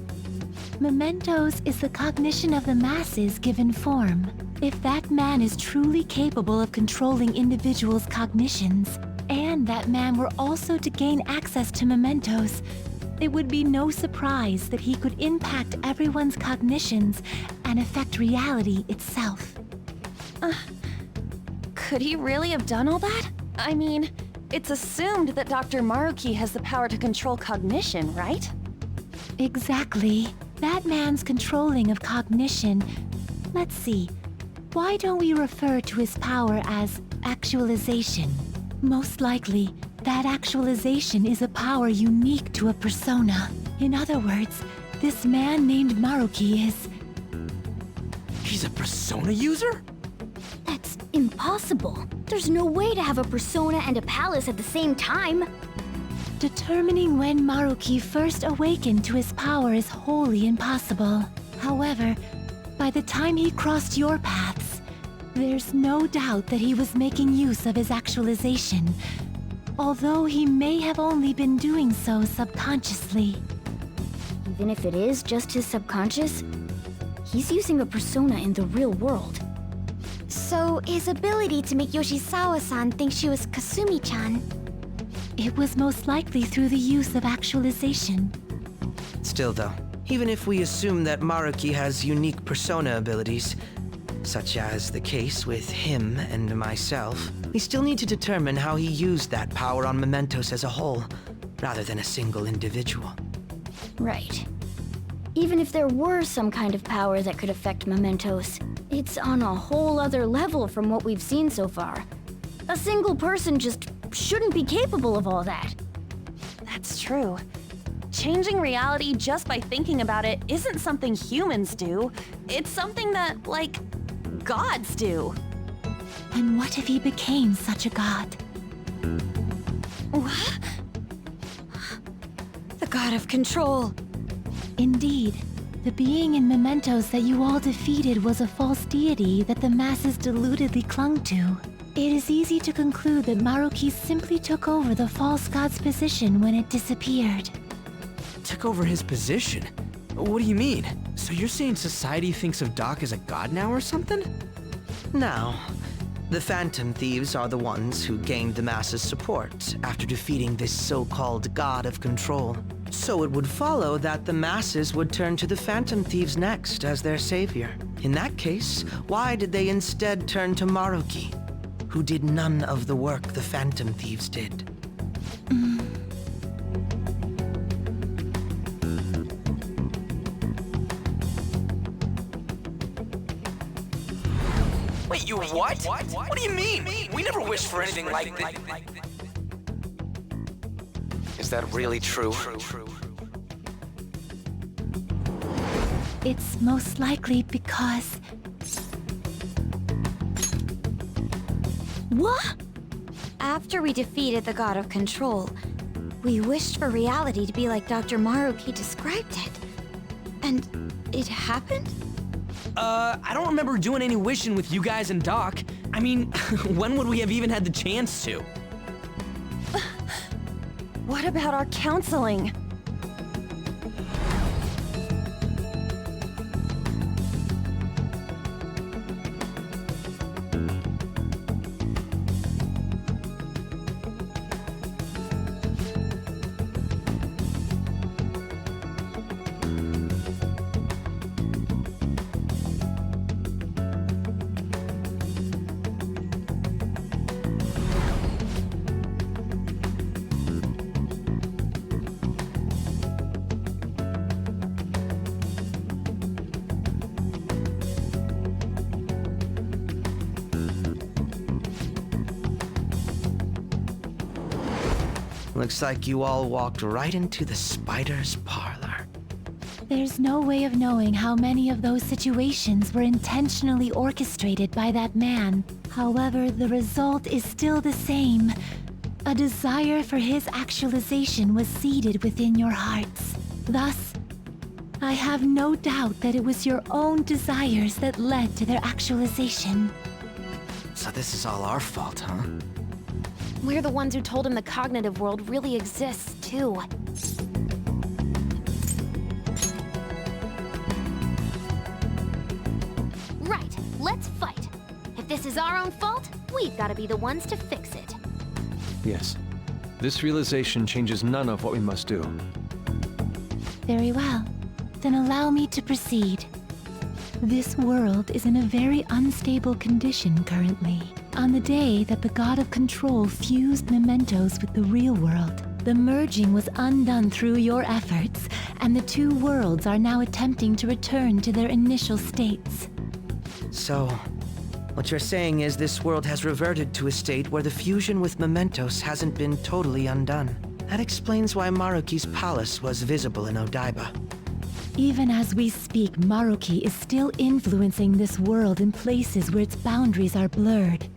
Mementos is the cognition of the masses given form. If that man is truly capable of controlling individuals' cognitions, and that man were also to gain access to mementos, it would be no surprise that he could impact everyone's cognitions and affect reality itself. Could he really have done all that? I mean, it's assumed that Dr. Maruki has the power to control cognition, right? Exactly. That man's controlling of cognition. Let's see. Why don't we refer to his power as actualization? Most likely, that actualization is a power unique to a persona. In other words, this man named Maruki is He's a persona user? That's impossible. There's no way to have a persona and a palace at the same time. Determining when Maruki first awakened to his power is wholly impossible. However, by the time he crossed your paths, there's no doubt that he was making use of his actualization, although he may have only been doing so subconsciously. Even if it is just his subconscious, he's using a persona in the real world. So, his ability to make Yoshizawa-san think she was Kasumi-chan. It was most likely through the use of actualization. Still though, even if we assume that Maruki has unique persona abilities, such as the case with him and myself, we still need to determine how he used that power on Mementos as a whole, rather than a single individual. Right. Even if there were some kind of power that could affect Mementos, it's on a whole other level from what we've seen so far. A single person just shouldn't be capable of all that. That's true. Changing reality just by thinking about it isn't something humans do. It's something that, like, gods do. And what if he became such a god? What? The god of control. Indeed. The being in Mementos that you all defeated was a false deity that the masses deludedly clung to. It is easy to conclude that Maruki simply took over the false god's position when it disappeared. Took over his position? What do you mean? So you're saying society thinks of Doc as a god now or something? Now, the Phantom Thieves are the ones who gained the masses' support after defeating this so-called god of control. So it would follow that the masses would turn to the Phantom Thieves next as their savior. In that case, why did they instead turn to Maruki, who did none of the work the Phantom Thieves did? Wait, you what? What do you mean? We never wished for anything like that. Is that really true? It's most likely because... What? After we defeated the god of control, we wished for reality to be like Dr. Maruki described it. And it happened? I don't remember doing any wishing with you guys and Doc. I mean, when would we have even had the chance to? What about our counseling? Looks like you all walked right into the spider's parlor. There's no way of knowing how many of those situations were intentionally orchestrated by that man. However, the result is still the same. A desire for his actualization was seeded within your hearts. Thus, I have no doubt that it was your own desires that led to their actualization. So this is all our fault, huh? We're the ones who told him the cognitive world really exists, too. Right, let's fight. If this is our own fault, we've got to be the ones to fix it. Yes. This realization changes none of what we must do. Very well. Then allow me to proceed. This world is in a very unstable condition currently. On the day that the God of Control fused Mementos with the real world, the merging was undone through your efforts, and the two worlds are now attempting to return to their initial states. So, what you're saying is this world has reverted to a state where the fusion with Mementos hasn't been totally undone. That explains why Maruki's palace was visible in Odaiba. Even as we speak, Maruki is still influencing this world in places where its boundaries are blurred.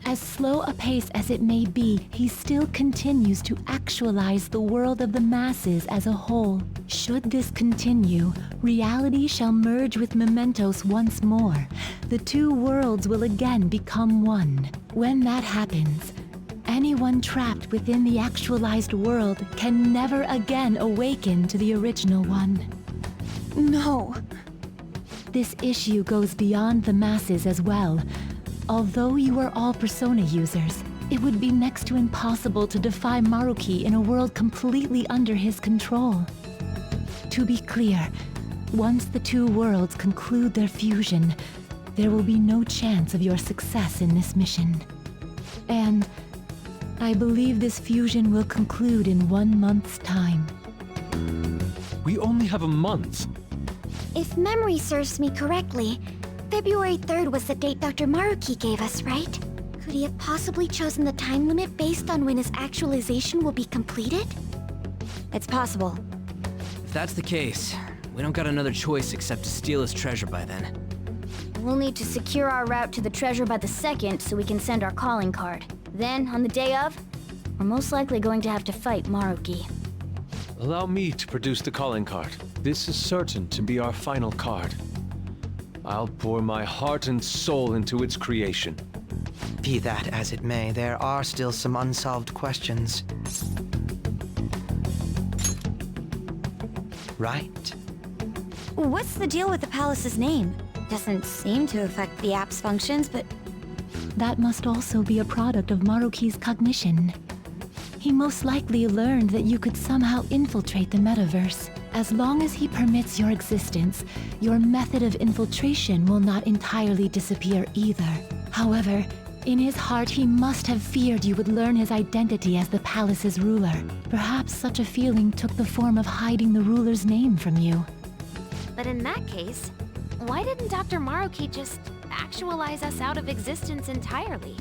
As slow a pace as it may be, he still continues to actualize the world of the masses as a whole. Should this continue, reality shall merge with mementos once more. The two worlds will again become one. When that happens, anyone trapped within the actualized world can never again awaken to the original one. No. This issue goes beyond the masses as well. Although you are all Persona users, it would be next to impossible to defy Maruki in a world completely under his control. To be clear, once the two worlds conclude their fusion, there will be no chance of your success in this mission. And I believe this fusion will conclude in 1 month's time. We only have a month. If memory serves me correctly, February 3rd was the date Dr. Maruki gave us, right? Could he have possibly chosen the time limit based on when his actualization will be completed? It's possible. If that's the case, we don't got another choice except to steal his treasure by then. We'll need to secure our route to the treasure by the 2nd so we can send our calling card. Then, on the day of, we're most likely going to have to fight Maruki. Allow me to produce the calling card. This is certain to be our final card. I'll pour my heart and soul into its creation. Be that as it may, there are still some unsolved questions. Right? What's the deal with the palace's name? Doesn't seem to affect the app's functions, but... That must also be a product of Maruki's cognition. He most likely learned that you could somehow infiltrate the metaverse. As long as he permits your existence, your method of infiltration will not entirely disappear either. However, in his heart he must have feared you would learn his identity as the palace's ruler. Perhaps such a feeling took the form of hiding the ruler's name from you. But in that case, why didn't Dr. Maruki just actualize us out of existence entirely?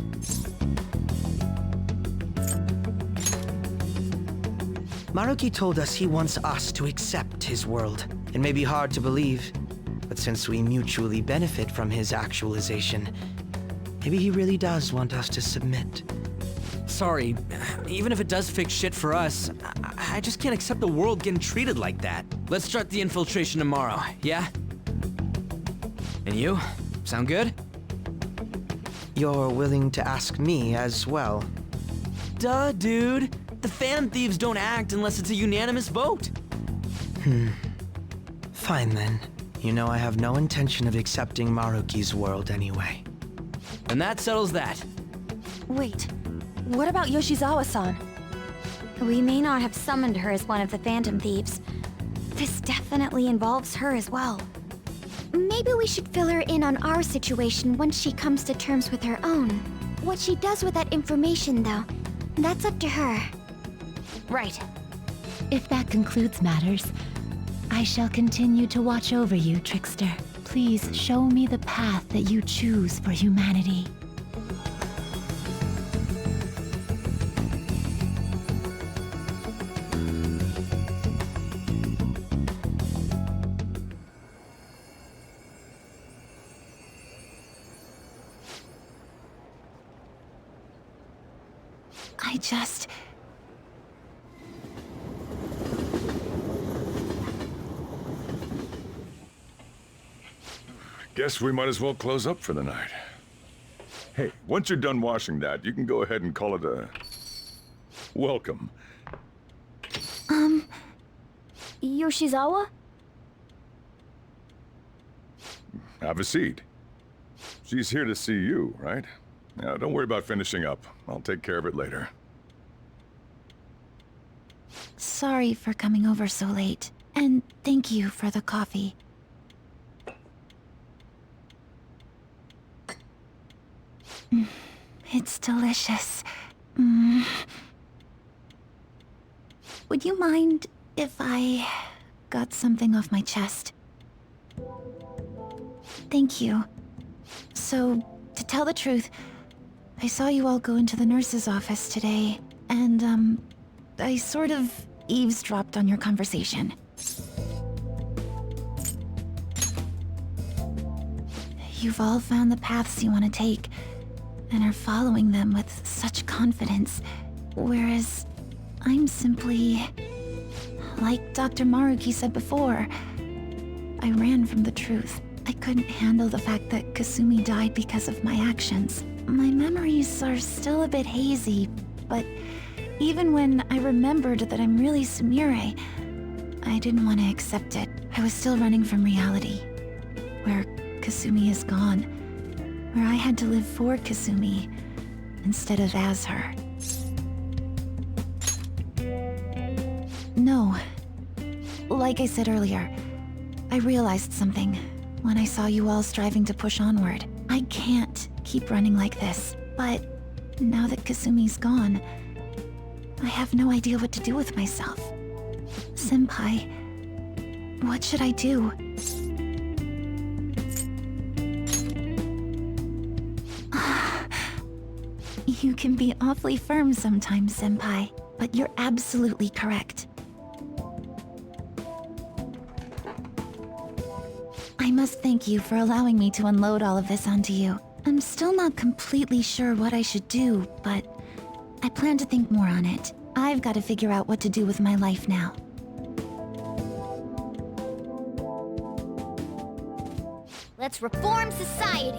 Maruki told us he wants us to accept his world. It may be hard to believe, but since we mutually benefit from his actualization, maybe he really does want us to submit. Sorry, even if it does fix shit for us, I just can't accept the world getting treated like that. Let's start the infiltration tomorrow, yeah? And you? Sound good? You're willing to ask me as well? Duh, dude. The Phantom Thieves don't act unless it's a unanimous vote. Fine then. You know I have no intention of accepting Maruki's world anyway. And that settles that. Wait, what about Yoshizawa-san? We may not have summoned her as one of the Phantom Thieves. This definitely involves her as well. Maybe we should fill her in on our situation once she comes to terms with her own. What she does with that information, though, that's up to her. Right. If that concludes matters, I shall continue to watch over you, Trickster. Please show me the path that you choose for humanity. Guess we might as well close up for the night. Hey, once you're done washing that, you can go ahead and call it a... welcome. Yoshizawa? Have a seat. She's here to see you, right? Now, don't worry about finishing up. I'll take care of it later. Sorry for coming over so late, and thank you for the coffee. It's delicious. Would you mind if I got something off my chest? Thank you. So, to tell the truth, I saw you all go into the nurse's office today, and, I sort of eavesdropped on your conversation. You've all found the paths you want to take, and are following them with such confidence, whereas I'm simply... Like Dr. Maruki said before, I ran from the truth. I couldn't handle the fact that Kasumi died because of my actions. My memories are still a bit hazy, but even when I remembered that I'm really Sumire, I didn't want to accept it. I was still running from reality, where Kasumi is gone, where I had to live for Kasumi instead of as her. No. Like I said earlier, I realized something when I saw you all striving to push onward. I can't keep running like this, but now that Kasumi's gone, I have no idea what to do with myself. Senpai, what should I do? You can be awfully firm sometimes, Senpai, but you're absolutely correct. I must thank you for allowing me to unload all of this onto you. I'm still not completely sure what I should do, but I plan to think more on it. I've got to figure out what to do with my life now. Let's reform society.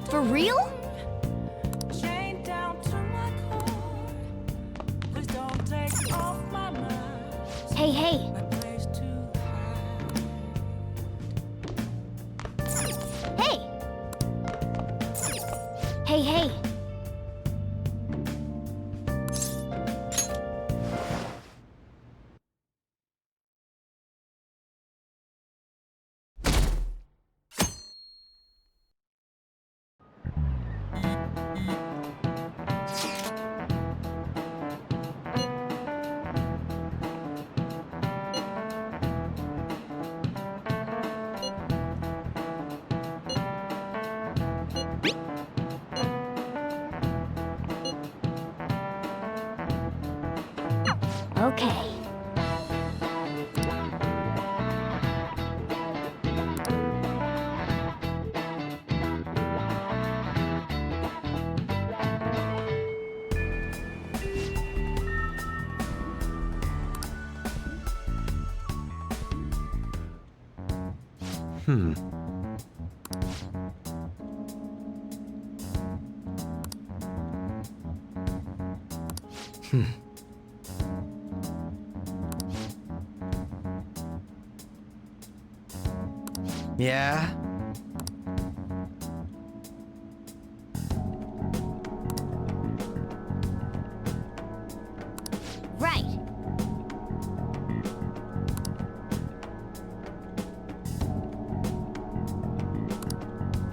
For real? Hey, hey. Hey! Hey, hey. Okay. Yeah? Right.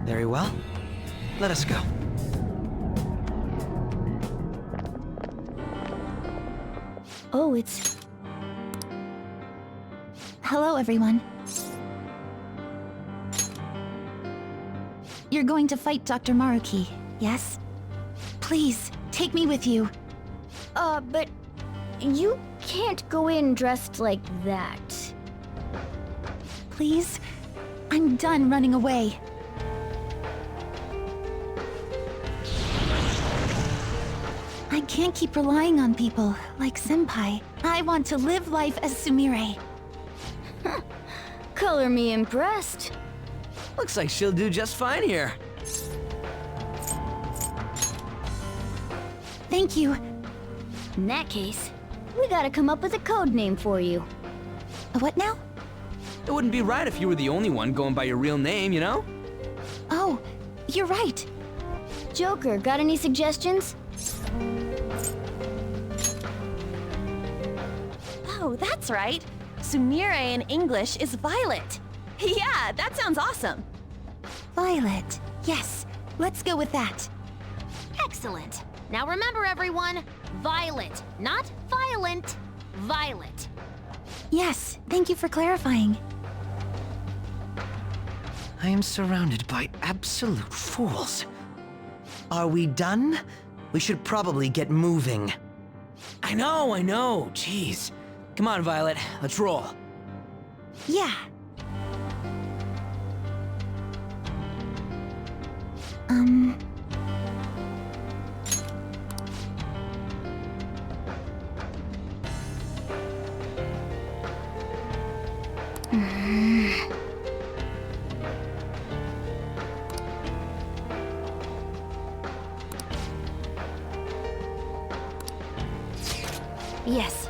Very well. Let us go. Oh, it's... Hello, everyone. You're going to fight Dr. Maruki, yes? Please, take me with you. But you can't go in dressed like that. Please? I'm done running away. I can't keep relying on people like Senpai. I want to live life as Sumire. Color me impressed. Looks like she'll do just fine here. Thank you. In that case, we gotta come up with a code name for you. What now? It wouldn't be right if you were the only one going by your real name, you know? Oh, you're right. Joker, got any suggestions? Oh, that's right. Sumire in English is Violet. Yeah, that sounds awesome. Violet. Yes, let's go with that. Excellent. Now remember, everyone, Violet, not violent. Violet. Yes, thank you for clarifying. I am surrounded by absolute fools. Are we done? We should probably get moving. I know. Jeez. Come on, Violet. Let's roll. Yeah. Yes.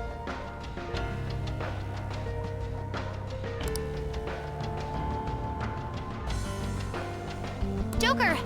Joker!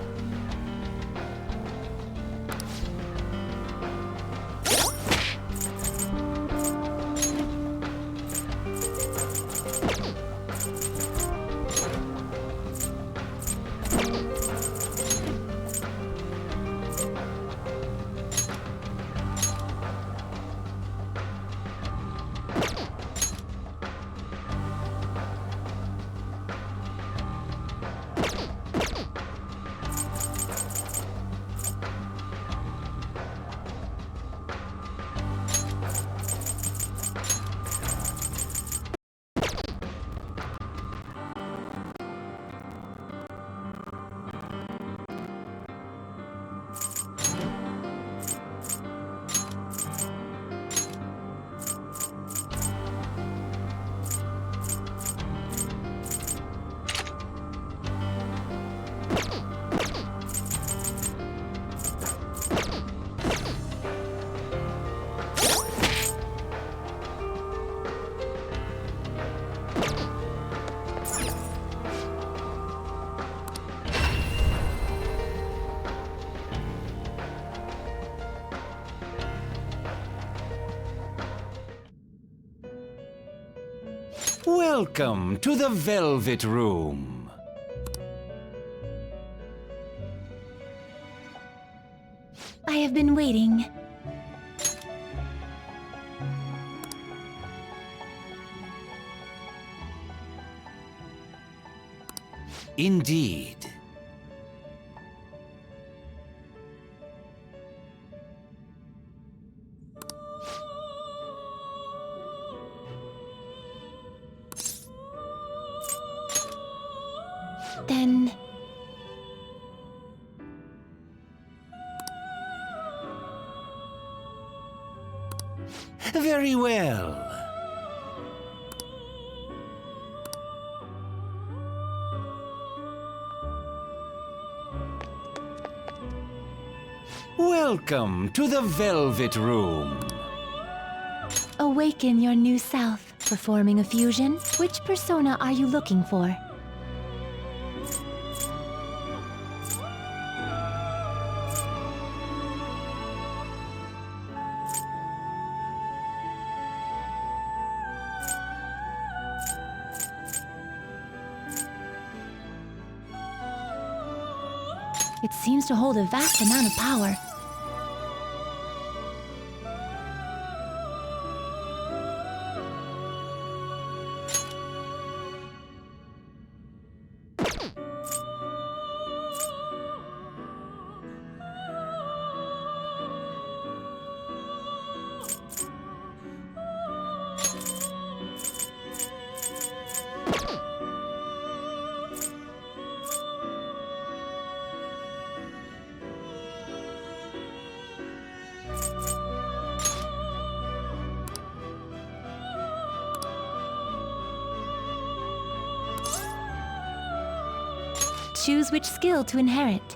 Welcome to the Velvet Room. I have been waiting. Indeed. Then... Very well. Welcome to the Velvet Room. Awaken your new self. Performing a fusion? Which persona are you looking for? It seems to hold a vast amount of power. Choose which skill to inherit.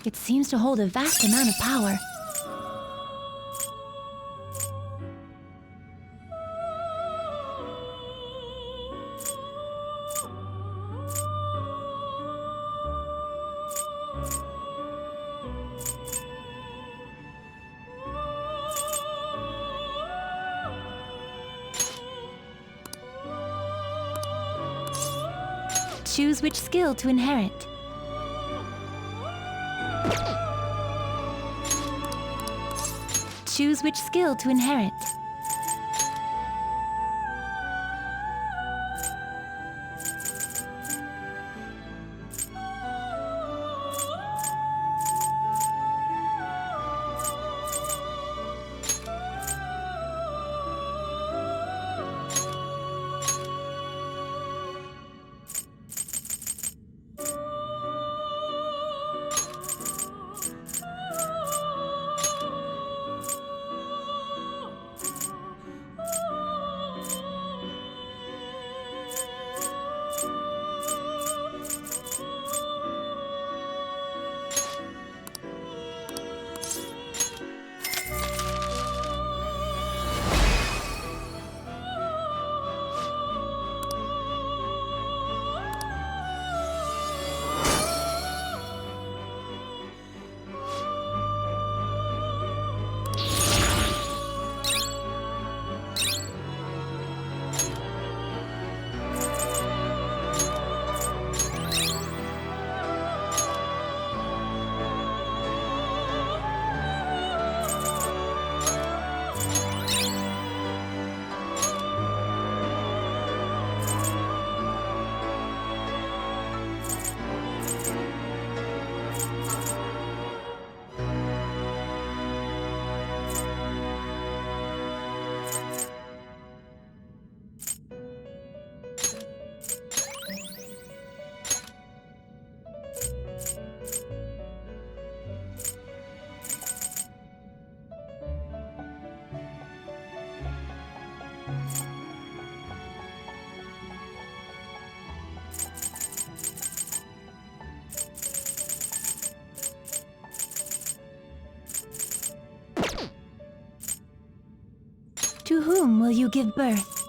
It seems to hold a vast amount of power. Choose which skill to inherit. Choose which skill to inherit. you give birth.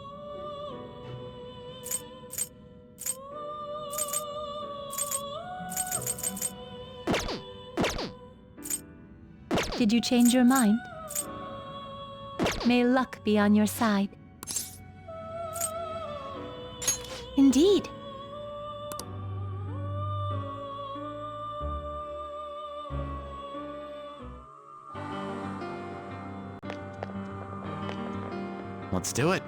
Did you change your mind? May luck be on your side. Indeed. Let's do it.